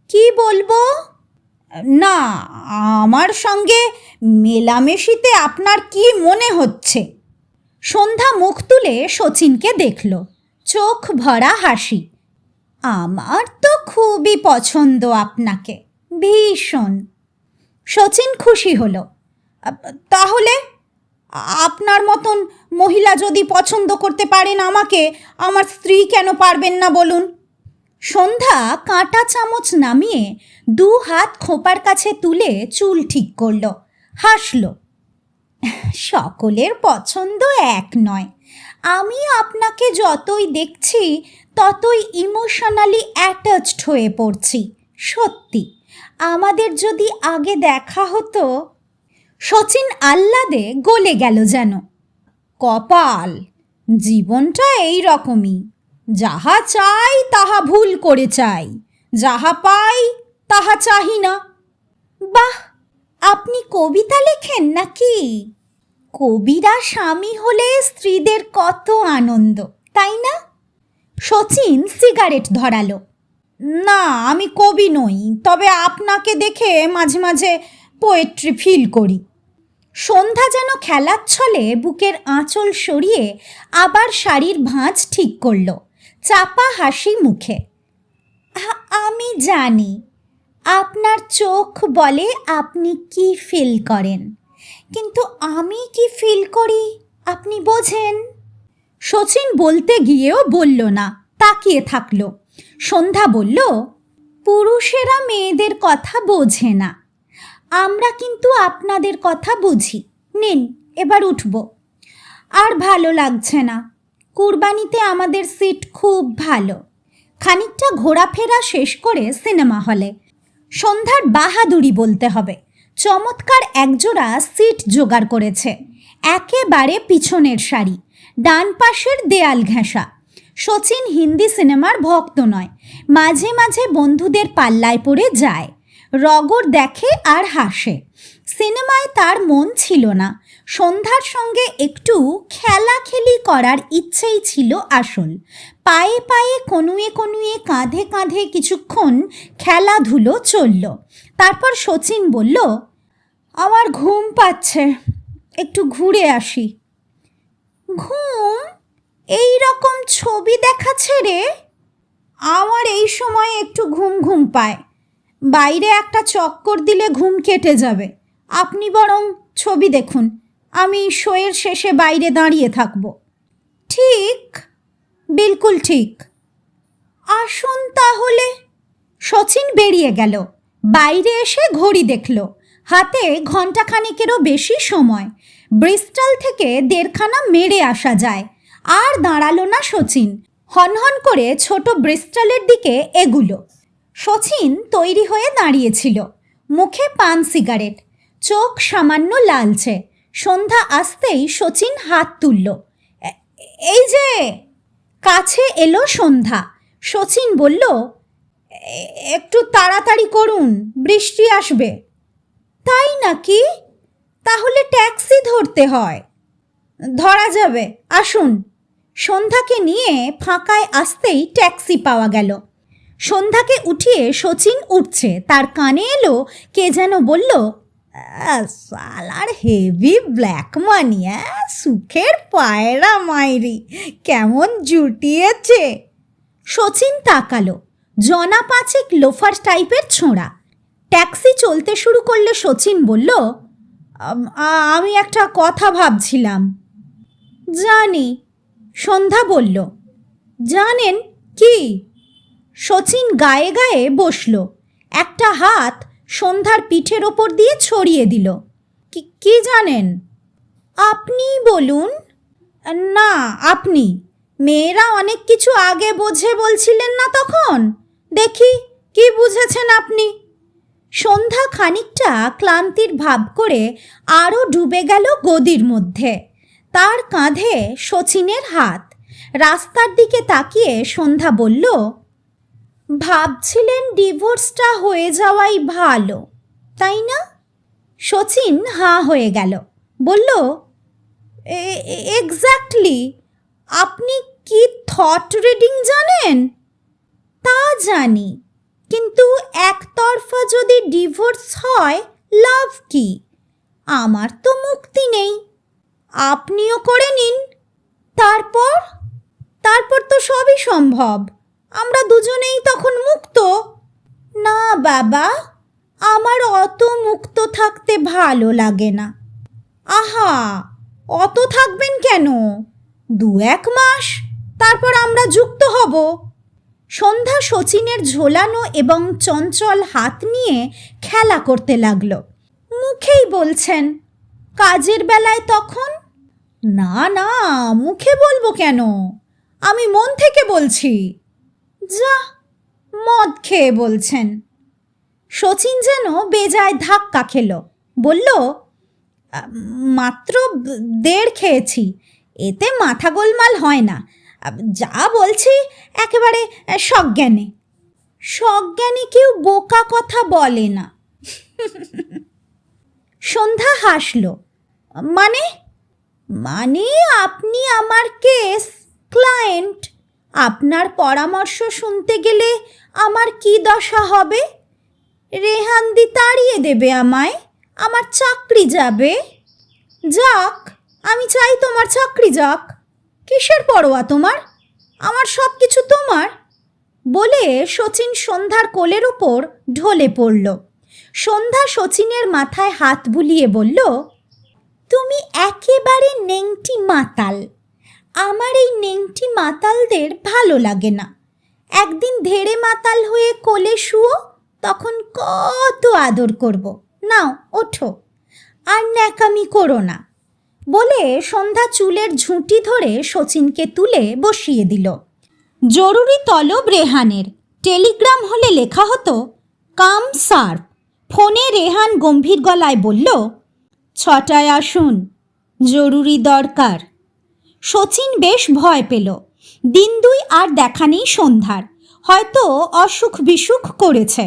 কি বলবো? না, আমার সঙ্গে মেলামেশিতে আপনার কি মনে হচ্ছে? সন্ধ্যা মুখ তুলে শচীনকে দেখল, চোখ ভরা হাসি। আমার তো খুবই পছন্দ আপনাকে, ভীষণ। শচীন খুশি হলো। তাহলে আপনার মতন মহিলা যদি পছন্দ করতে পারেন আমাকে, আমার স্ত্রী কেন পারবেন না বলুন? সন্ধ্যা কাঁটা চামচ নামিয়ে 2 হাত খোঁপার কাছে তুলে চুল ঠিক করল, হাসল। সকলের পছন্দ এক নয়। আমি আপনাকে যতই দেখছি ততই ইমোশনালি অ্যাটাচড হয়ে পড়ছি। সত্যি, আমাদের যদি আগে দেখা হতো। শচীন আহ্লাদে গলে গেল যেন। কপাল, জীবনটা এই রকমই। যাহা চাই তাহা ভুল করে চাই, যাহা পাই তাহা চাহি না। বাহ, আপনি কবিতা লেখেন নাকি? কবিরা স্বামী হলে স্ত্রীদের কত আনন্দ, তাই না? শচীন সিগারেট ধরালো। না, আমি কবি নই, তবে আপনাকে দেখে মাঝে মাঝে পোয়েট্রি ফিল করি। সন্ধ্যা যেন খেলার ছলে বুকের আঁচল সরিয়ে আবার শাড়ির ভাঁজ ঠিক করল, চাপা হাসি মুখে। আমি জানি আপনার চোখ বলে আপনি কি ফিল করেন, কিন্তু আমি কি ফিল করি আপনি বোঝেন? শচীন বলতে গিয়েও বলল না, তাকিয়ে থাকল। সন্ধ্যা বলল, পুরুষেরা মেয়েদের কথা বোঝে না, আমরা কিন্তু আপনাদের কথা বুঝি। নিন, এবার উঠব। আর ভালো লাগছে না। কুরবানিতে আমাদের সিট খুব ভালো। খানিকটা ঘোরাফেরা শেষ করে সিনেমা হলে। সন্ধ্যার বাহাদুরি বলতে হবে, চমৎকার একজোড়া সিট জোগাড় করেছে। একেবারে পিছনের সারি, ডান পাশের দেয়াল ঘেঁষা। শচীন হিন্দি সিনেমার ভক্ত নয়, মাঝে মাঝে বন্ধুদের পাল্লায় পড়ে যায়। রগর দেখে আর হাসে। সিনেমায় তার মন ছিল না। সন্ধ্যার সঙ্গে একটু খেলাখেলি করার ইচ্ছেই ছিল আসল। পায়ে পায়ে কনুয়ে কনুয়ে কাঁধে কাঁধে কিছুক্ষণ খেলাধুলো চলল। তারপর শচীন বলল, আমার ঘুম পাচ্ছে, একটু ঘুরে আসি। ঘুম? এই রকম ছবি দেখা ছেড়ে? আমার এই সময় একটু ঘুম ঘুম পায়। বাইরে একটা চক্কর দিলে ঘুম কেটে যাবে। আপনি বরং ছবি দেখুন, আমি শোয়ের শেষে বাইরে দাঁড়িয়ে থাকব। ঠিক, বিলকুল ঠিক। আসুন তাহলে। শচীন বেরিয়ে গেল। বাইরে এসে ঘড়ি দেখল, হাতে ঘণ্টাখানেকেরও বেশি সময়। ব্রিস্টল থেকে 1.5খানা মেরে আসা যায়। আর দাঁড়ালো না শচীন, হনহন করে ছোট ব্রিস্টলের দিকে এগুলো। শচীন তৈরি হয়ে দাঁড়িয়েছিল, মুখে পান সিগারেট, চোখ সামান্য লালচে। সন্ধ্যা আসতেই শচীন হাত তুলল। এই যে। কাছে এলো সন্ধ্যা। শচীন বলল, একটু তাড়াতাড়ি করুন, বৃষ্টি আসবে। তাই নাকি? তাহলে ট্যাক্সি ধরতে হয়। ধরা যাবে, আসুন। সন্ধ্যাকে নিয়ে ফাঁকায় আসতেই ট্যাক্সি পাওয়া গেল। সন্ধ্যাকে উঠিয়ে শচীন উঠছে, তার কানে এলো কে যেন বলল, সালার হেভি ব্ল্যাক মানি, সুখের পায়রা মাইরি, কেমন জুটিয়েছে। শচীন তাকালো, জনা পাঁচেক লোফার টাইপের ছোঁড়া। ট্যাক্সি চলতে শুরু করলে শচীন বলল, আমি একটা কথা ভাবছিলাম। জানি। সন্ধ্যা বলল, জানেন কি? শচীন গায়ে গায়ে বসল, একটা হাত সন্ধ্যার পিঠের ওপর দিয়ে ছড়িয়ে দিল। কি জানেন? আপনি বলুন। না, আপনি। মেয়েরা অনেক কিছু আগে বোঝে বলছিলেন না তখন? দেখি কি বুঝেছেন আপনি। সন্ধ্যা খানিকটা ক্লান্তির ভাব করে আরও ডুবে গেল গদির মধ্যে। তার কাঁধে শচীনের হাত। রাস্তার দিকে তাকিয়ে সন্ধ্যা বলল, ভাবছিলেন ডিভোর্সটা হয়ে যাওয়াই ভালো, তাই না? শচীন হাঁ হয়ে গেল, বলল, এক্স্যাক্টলি। আপনি কি থট রিডিং জানেন? তা জানি, কিন্তু একতরফা যদি ডিভোর্স হয় লাভ কি? আমার তো মুক্তি নেই, আপনিও করে নিন। তারপর তো সবই সম্ভব, আমরা দুজনেই তখন মুক্ত। না বাবা, আমার অত মুক্ত থাকতে ভালো লাগে না। আহা, অত থাকবেন কেন? 2-1 মাস, তারপর আমরা যুক্ত হব। সন্ধ্যা শচীনের ঝোলানো এবং চঞ্চল হাত নিয়ে খেলা করতে লাগলো। মুখেই বলছেন, কাজের বেলায় তখন? না না, মুখে বলবো কেন, আমি মন থেকে বলছি। যা, মদ খেয়ে বলছেন। শচীন যেন বেজায় ধাক্কা খেল, বলল, মাত্র 1.5 খেয়েছি, এতে মাথা গোলমাল হয় না। যা বলছি একেবারে সজ্ঞানে। সজ্ঞানে কেউ বোকা কথা বলে না। সন্ধ্যা হাসল। মানে? আপনি আমার কেস ক্লায়েন্ট, আপনার পরামর্শ শুনতে গেলে আমার কি দশা হবে? রেহানদি তাড়িয়ে দেবে আমায়, আমার চাকরি যাবে। যাক, আমি চাই তোমার চাকরি যাক। কিসের পরোয়া তোমার? আমার সব কিছু তোমার। বলে শচীন সন্ধ্যার কোলের ওপর ঢলে পড়ল। সন্ধ্যা শচীনের মাথায় হাত বুলিয়ে বলল, তুমি একেবারে নেংটি মাতাল। আমার এই নেংটি মাতালদের ভালো লাগে না। একদিন ধেড়ে মাতাল হয়ে কোলে শুও, তখন কত আদর করব। নাও ওঠো, আর ন্যাকামি করো না। বলে সন্ধ্যা চুলের ঝুঁটি ধরে শচীনকে তুলে বসিয়ে দিল। জরুরি তলব রেহানের। টেলিগ্রাম হলে লেখা হতো, কাম সার্ভ। ফোনে রেহান গম্ভীর গলায় বলল, 6টায় আসুন, জরুরি দরকার। শচীন বেশ ভয় পেল। দিন 2 আর দেখা নেই সন্ধ্যার। হয়তো অসুখ বিসুখ করেছে।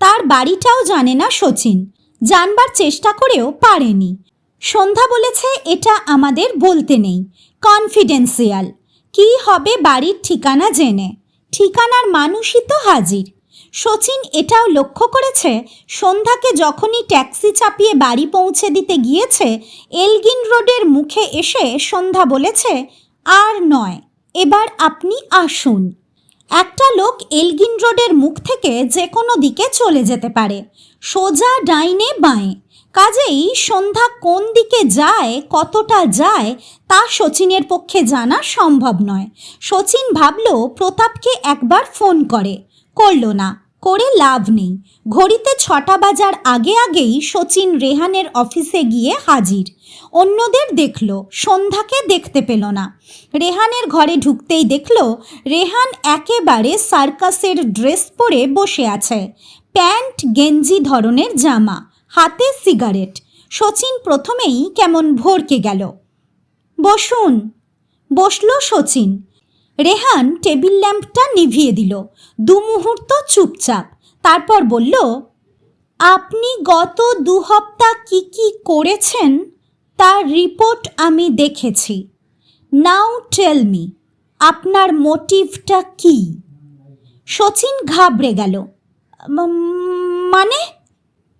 তার বাড়িটাও জানে না শচীন, জানবার চেষ্টা করেও পারেনি। সন্ধ্যা বলেছে, এটা আমাদের বলতে নেই, কনফিডেন্সিয়াল। কি হবে বাড়ির ঠিকানা জেনে? ঠিকানার মানুষই তো হাজির। শচীন এটাও লক্ষ্য করেছে, সন্ধ্যাকে যখনই ট্যাক্সি চাপিয়ে বাড়ি পৌঁছে দিতে গিয়েছে, এলগিন রোডের মুখে এসে সন্ধ্যা বলেছে, আর নয়, এবার আপনি আসুন। একটা লোক এলগিন রোডের মুখ থেকে যে কোনো দিকে চলে যেতে পারে, সোজা ডাইনে বাঁয়ে। কাজেই সন্ধ্যা কোন দিকে যায়, কতটা যায়, তা শচীনের পক্ষে জানা সম্ভব নয়। শচীন ভাবল প্রতাপকে একবার ফোন করল না, করে লাভ নেই। ঘড়িতে 6টা বাজার আগে আগেই শচীন রেহানের অফিসে গিয়ে হাজির। অন্যদের দেখল, সন্ধ্যাকে দেখতে পেল না। রেহানের ঘরে ঢুকতেই দেখল রেহান একেবারে সার্কাসের ড্রেস পরে বসে আছে। প্যান্ট গেঞ্জি ধরনের জামা, হাতে সিগারেট। শচীন প্রথমেই কেমন ভড়কে গেল। বসুন। বসল শচীন। রেহান টেবিল ল্যাম্পটা নিভিয়ে দিল। 2 মুহূর্ত চুপচাপ, তারপর বলল, আপনি গত 2 হপ্তাহ কি করেছেন তার রিপোর্ট আমি দেখেছি। নাও টেল মি, আপনার মোটিভটা কি? শচীন ঘাবড়ে গেল।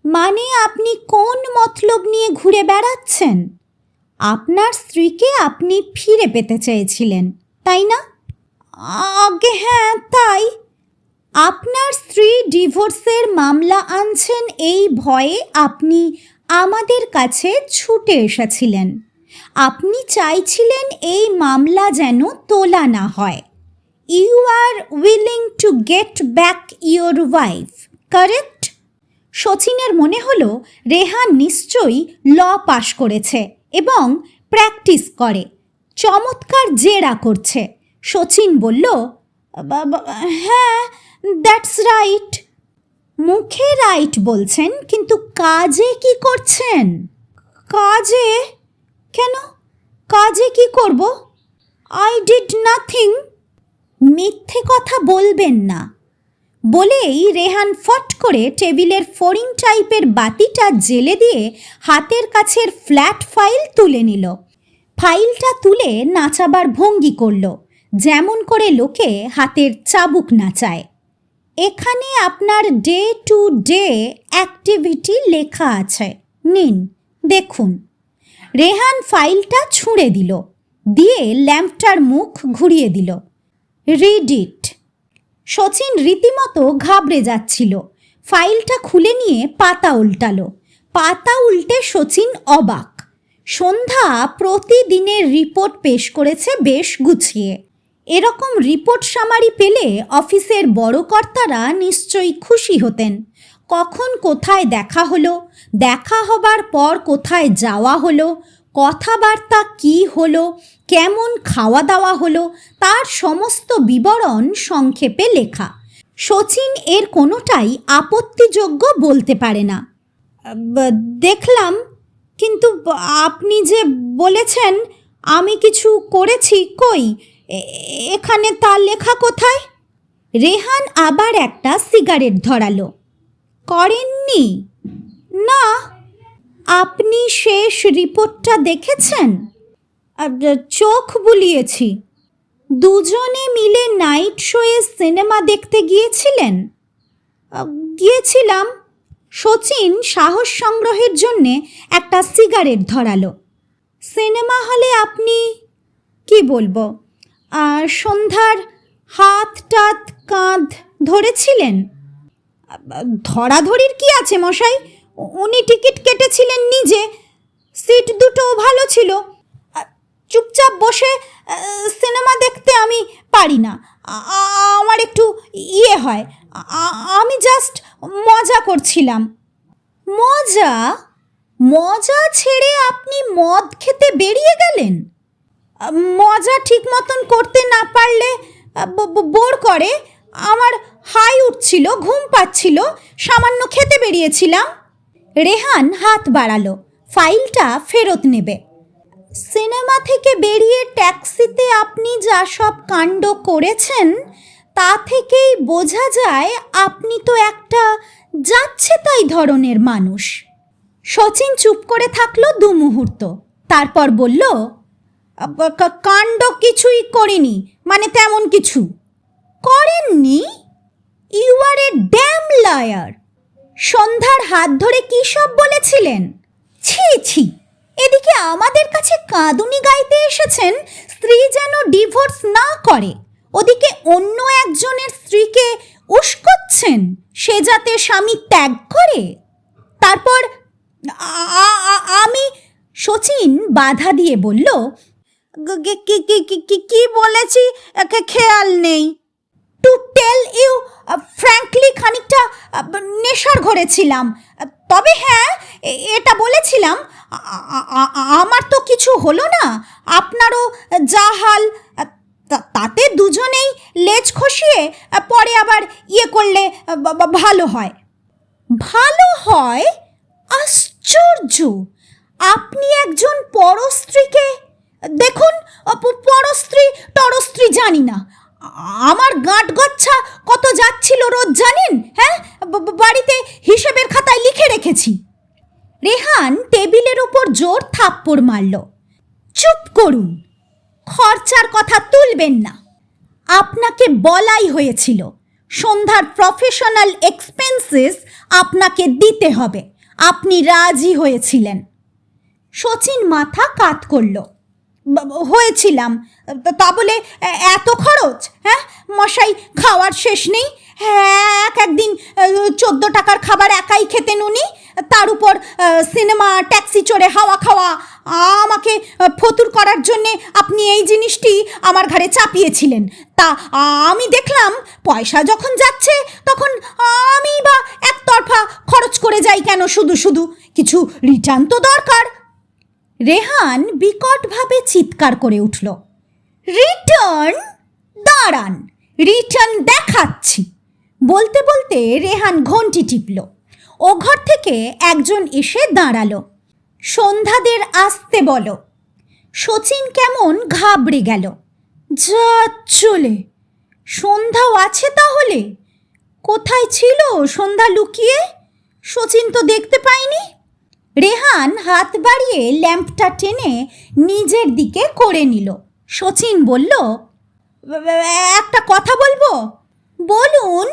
মানে আপনি কোন মতলব নিয়ে ঘুরে বেড়াচ্ছেন? আপনার স্ত্রীকে আপনি ফিরে পেতে চেয়েছিলেন, তাই না? আগে হ্যাঁ, তাই। আপনার স্ত্রী ডিভোর্সের মামলা আনছেন এই ভয়ে আপনি আমাদের কাছে ছুটে এসেছিলেন। আপনি চাইছিলেন এই মামলা যেন তোলা না হয়। You are willing to get back your wife, correct? শচীনের মনে হলো রেহান নিশ্চয়ই ল পাশ করেছে এবং প্র্যাকটিস করে, চমৎকার জেরা করছে। শচীন বলল, হ্যাঁ, দ্যাটস রাইট। মুখে রাইট বলছেন, কিন্তু কাজে কি করছেন? কাজে? কেন, কাজে কি করব? I did nothing. মিথ্যে কথা বলবেন না। বলেই রেহান ফট করে টেবিলের ফোরিং টাইপের বাতিটা জ্বেলে দিয়ে হাতের কাছের ফ্ল্যাট ফাইল তুলে নিল। ফাইলটা তুলে নাচাবার ভঙ্গি করল, যেমন করে লোকে হাতের চাবুক নাচায়। এখানে আপনার ডে টু ডে অ্যাক্টিভিটি লেখা আছে, নিন দেখুন। রেহান ফাইলটা ছুঁড়ে দিল, দিয়ে ল্যাম্পটার মুখ ঘুরিয়ে দিল। Read it. শচীন রীতিমতো ঘাবড়ে যাচ্ছিল। ফাইলটা খুলে নিয়ে পাতা উল্টালো। পাতা উল্টে শচীন অবাক। সন্ধ্যা প্রতিদিনের রিপোর্ট পেশ করেছে বেশ গুছিয়ে। এরকম রিপোর্ট সামারি পেলে অফিসের বড় কর্তারা নিশ্চয়ই খুশি হতেন। কখন কোথায় দেখা হলো, দেখা হবার পর কোথায় যাওয়া হলো, কথাবার্তা কি হলো, কেমন খাওয়া দাওয়া হলো, তার সমস্ত বিবরণ সংক্ষেপে লেখা। শচীন এর কোনোটাই আপত্তিযোগ্য বলতে পারে না। দেখলাম, কিন্তু আপনি যে বলেছেন আমি কিছু করেছি, কই এখানে তা লেখা কোথায়? রেহান আবার একটা সিগারেট ধরালো। করেননি? না। আপনি শেষ রিপোর্টটা দেখেছেন? চোখ বুলিয়েছি। দুজনে মিলে নাইট শোয়ে সিনেমা দেখতে গিয়েছিলেন? গিয়েছিলাম। শচীন সাহস সংগ্রহের জন্যে একটা সিগারেট ধরালো। সিনেমা হলে আপনি, কি বলবো, সন্ধ্যার হাত টাত কাঁধ ধরেছিলেন? ধরাধরির কি আছে মশাই, উনি টিকিট কেটেছিলেন নিজে, সিট দুটো ভালো ছিল। চুপচাপ বসে সিনেমা দেখতে আমি পারি না, আমার একটু ইয়ে হয়। আমি জাস্ট মজা করছিলাম। মজা? মজা ছেড়ে আপনি মদ খেতে বেরিয়ে গেলেন? মজা ঠিক মতন করতে না পারলে বোর করে। আমার হাই উঠছিল, ঘুম পাচ্ছিল, সামান্য খেতে বেরিয়েছিলাম। রেহান হাত বাড়ালো, ফাইলটা ফেরত নেবে। সিনেমা থেকে বেরিয়ে ট্যাক্সিতে আপনি যা সব কাণ্ড করেছেন তা থেকেই বোঝা যায় আপনি তো একটা যাচ্ছে তাই ধরনের মানুষ। শচীন চুপ করে থাকলো 2 মুহূর্ত, তারপর বলল, কাণ্ড কিছুই করিনি, মানে তেমন কিছু করেননি? You are a damn liar. সন্ধ্যার হাত ধরে কি সব বলেছিলেন? ছি ছি, এদিকে আমাদের কাছে কাঁদুনি গাইতে এসেছেন স্ত্রী যেন ডিভোর্স না করে, ওদিকে অন্য একজনের স্ত্রীকে উস্কোচ্ছেন সে যাতে স্বামী ত্যাগ করে। তারপর আমি, শচীন বাধা দিয়ে বলল, কি বলেছি খেয়াল নেই। টু টেল ইউ ফ্র্যাঙ্কলি খানিকটা নেশার ঘরে ছিলাম। তবে হ্যাঁ, এটা বলেছিলাম, আমার তো কিছু হলো না, আপনারও যা হাল, তাতে দুজনেই লেজ খসিয়ে পরে আবার ইয়ে করলে ভালো হয়। ভালো হয়? আশ্চর্য! আপনি একজন পরস্ত্রীকে, দেখুন, পরস্ত্রী টরস্ত্রী জানি না, আমার গাঁট গচ্ছা কত যাচ্ছিল রোজ জানেন? হ্যাঁ, বাড়িতে হিসেবের খাতায় লিখে রেখেছি। রেহান টেবিলের ওপর জোর থাপ্পড় মারল। চুপ করুন, খরচার কথা তুলবেন না। আপনাকে বলাই হয়েছিল সন্ধ্যার প্রফেশনাল এক্সপেন্সেস আপনাকে দিতে হবে, আপনি রাজি হয়েছিলেন। শচীন মাথা কাত করল। হয়েছিলাম, তা বলে এত খরচ? হ্যাঁ মশাই, খাওয়ার শেষ নেই। হ্যাঁ, একদিন 14 টাকার খাবার একাই খেতেন উনি, তার উপর সিনেমা, ট্যাক্সি চড়ে হাওয়া খাওয়া। আমাকে ফতুর করার জন্যে আপনি এই জিনিসটি আমার ঘাড়ে চাপিয়েছিলেন। তা আমি দেখলাম পয়সা যখন যাচ্ছে তখন আমি বা একতরফা খরচ করে যাই কেন শুধু শুধু? কিছু রিটার্ন তো দরকার। রেহান বিকটভাবে চিৎকার করে উঠল। রিটার্ন? দাঁড়ান, রিটার্ন দেখাচ্ছি। বলতে বলতে রেহান ঘন্টি টিপল। ও ঘর থেকে একজন এসে দাঁড়ালো। সন্ধ্যাদের আসতে বলো। শচীন কেমন ঘাবড়ে গেল। যা চলে, সন্ধ্যাও আছে তাহলে? কোথায় ছিল সন্ধ্যা লুকিয়ে? শচীন তো দেখতে পায়নি। রেহান হাত বাড়িয়ে ল্যাম্পটা টেনে নিজের দিকে করে নিল। শচীন বলল, একটা কথা বলবো। বলুন।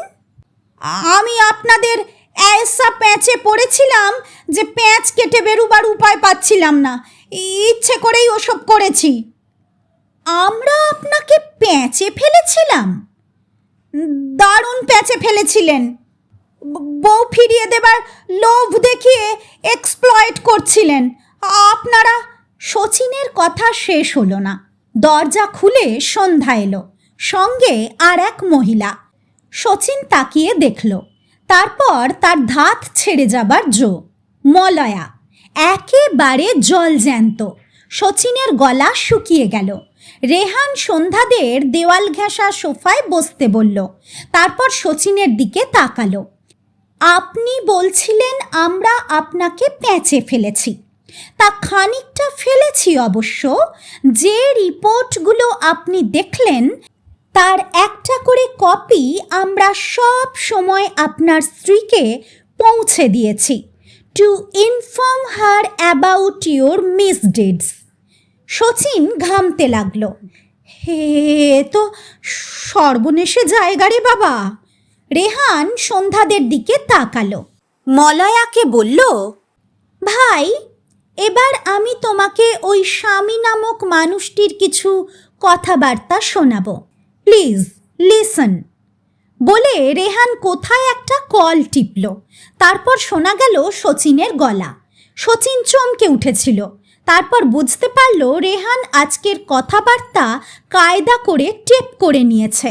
আমি আপনাদের ऐसा প্যাঁচে পড়েছিলাম যে প্যাঁচ কেটে বেরুবার উপায় পাচ্ছিলাম না, ইচ্ছে করেই ওসব করেছি। আমরা আপনাকে প্যাঁচে ফেলেছিলাম? দারুণ প্যাঁচে ফেলেছিলেন। বউ ফিরিয়ে দেবার লোভ দেখিয়ে এক্সপ্লয়েট করছিলেন আপনারা। শচীনের কথা শেষ হলো না। দরজা খুলে সন্ধ্যা এলো, সঙ্গে আর এক মহিলা। শচীন তাকিয়ে দেখল, তারপর তার ধাত ছেড়ে যাবার জো। মলয়া, একেবারে জল জ্যান্ত। শচীনের গলা শুকিয়ে গেল। রেহান সন্ধ্যাদের দেওয়াল ঘেঁষা সোফায় বসতে বলল, তারপর শচীনের দিকে তাকালো। আপনি বলছিলেন আমরা আপনাকে প্যাঁচে ফেলেছি। তা খানিকটা ফেলেছি অবশ্য। যে রিপোর্টগুলো আপনি দেখলেন তার একটা করে কপি আমরা সব সময় আপনার স্ত্রীকে পৌঁছে দিয়েছি, to inform her about your misdeeds. Sachin ঘামতে লাগলো। হে তো সর্বনেশে জায়গা রে বাবা। রেহান সন্ধ্যাদের দিকে তাকালো। মলয়াকে বলল, ভাই, এবার আমি তোমাকে ওই স্বামী নামক মানুষটির কিছু কথাবার্তা শোনাবো। Please listen. বলে রেহান কোথায় একটা কল টিপল। তারপর শোনা গেল শচীনের গলা। শচীন চমকে উঠেছিল। তারপর বুঝতে পারল রেহান আজকের কথাবার্তা কায়দা করে টেপ করে নিয়েছে।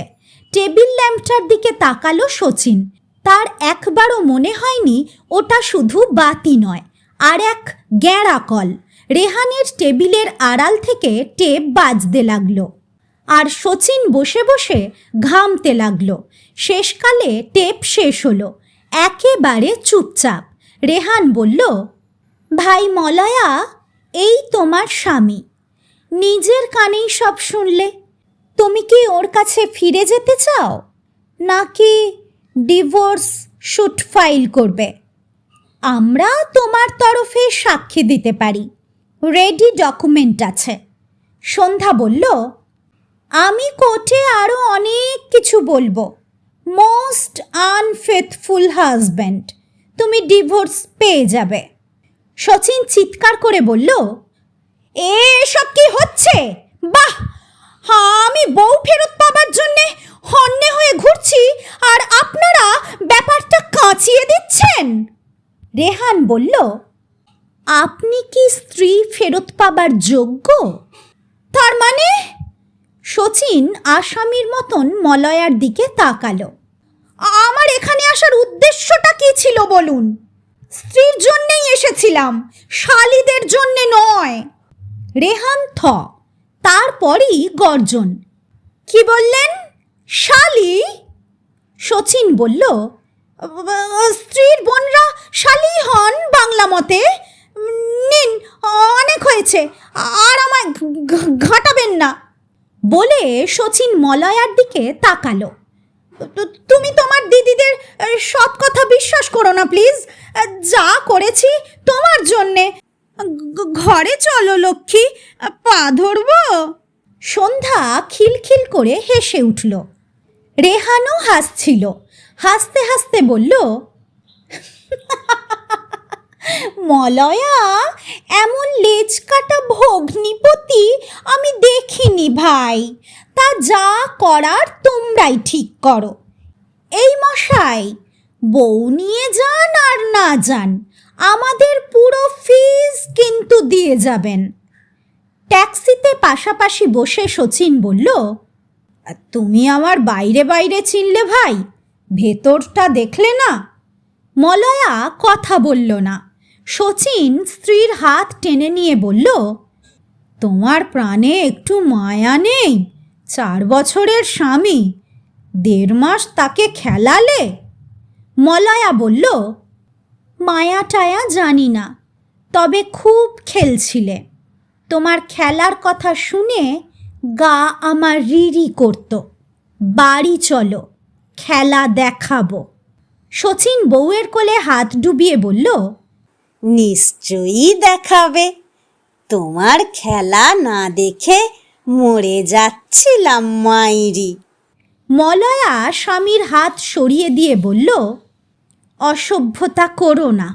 টেবিল ল্যাম্পটার দিকে তাকালো শচীন। তার একবারও মনে হয়নি ওটা শুধু বাতি নয়, আর এক গ্যাঁড়া কল। রেহানের টেবিলের আড়াল থেকে টেপ বাজতে লাগলো, আর শচীন বসে বসে ঘামতে লাগলো। শেষকালে টেপ শেষ হলো। একেবারে চুপচাপ। রেহান বলল, ভাই মলয়া, এই তোমার স্বামী। নিজের কানেই সব শুনলে। তুমি কি ওর কাছে ফিরে যেতে চাও, নাকি ডিভোর্স স্যুট ফাইল করবে? আমরা তোমার তরফে সাক্ষী দিতে পারি, রেডি ডকুমেন্ট আছে। সন্ধ্যা বলল, আমি কোর্টে আরও অনেক কিছু বলবো। মোস্ট আনফেথফুল হাজব্যান্ড, তুমি ডিভোর্স পেয়ে যাবে। শচীন চিৎকার করে বলল, এসব কি হচ্ছে? বাহ, আমি বউ ফেরত পাবার জন্যে হন্যে হয়ে ঘুরছি, আর আপনারা ব্যাপারটা কাঁচিয়ে দিচ্ছেন। রেহান বলল, আপনি কি স্ত্রী ফেরত পাবার যোগ্য? তার মানে? শচীন আসামির মতন মলয়ার দিকে তাকালো। আমার এখানে আসার উদ্দেশ্যটা কি ছিল বলুন? স্ত্রীর জন্যেই এসেছিলাম, শালীদের জন্যে নয়। রেহান থ, তারপরই গর্জন। কি বললেন? শালী? শচীন বলল, স্ত্রীর বোনরা শালী হন বাংলা মতে। নিন, অনেক হয়েছে, আর আমায় ঘাটাবেন না। বলে শচীন মলয়ার দিকে তাকালো। তুমি তোমার দিদিদের সব কথা বিশ্বাস করো না প্লিজ। যা করেছি তোমার জন্যে। ঘরে চলো লক্ষ্মী, পা ধরবো। সন্ধ্যা খিলখিল করে হেসে উঠল। রেহানও হাসছিল। হাসতে হাসতে বলল, মলয়া, এমন লেজ কাটা ভগ্নিপতি আমি দেখিনি ভাই। তা যা করার তোমরাই ঠিক করো। এই মশাই, বউ নিয়ে যান আর না যান, আমাদের পুরো ফিস কিন্তু দিয়ে যাবেন। ট্যাক্সিতে পাশাপাশি বসে শচীন বলল, তুমি আমার বাইরে বাইরে চিনলে ভাই, ভেতরটা দেখলে না? মলয়া কথা বলল না। শচীন স্ত্রীর হাত টেনে নিয়ে বলল, তোমার প্রাণে একটু মায়া নেই? 4 বছরের স্বামী, 1.5 মাস তাকে খেলালে। মলয়া বলল, মায়া টায়া জানি না, তবে খুব খেলছিলে। তোমার খেলার কথা শুনে গা আমার রিরি করত। বাড়ি চলো, খেলা দেখাবো। শচীন বউয়ের কোলে হাত ডুবিয়ে বলল, নিশ্চয়ই দেখাবে। তোমার খেলা না দেখে মরে যাচ্ছিলাম মাইরি। মলয়া স্বামীর হাত সরিয়ে দিয়ে বলল, অসভ্যতা করো না।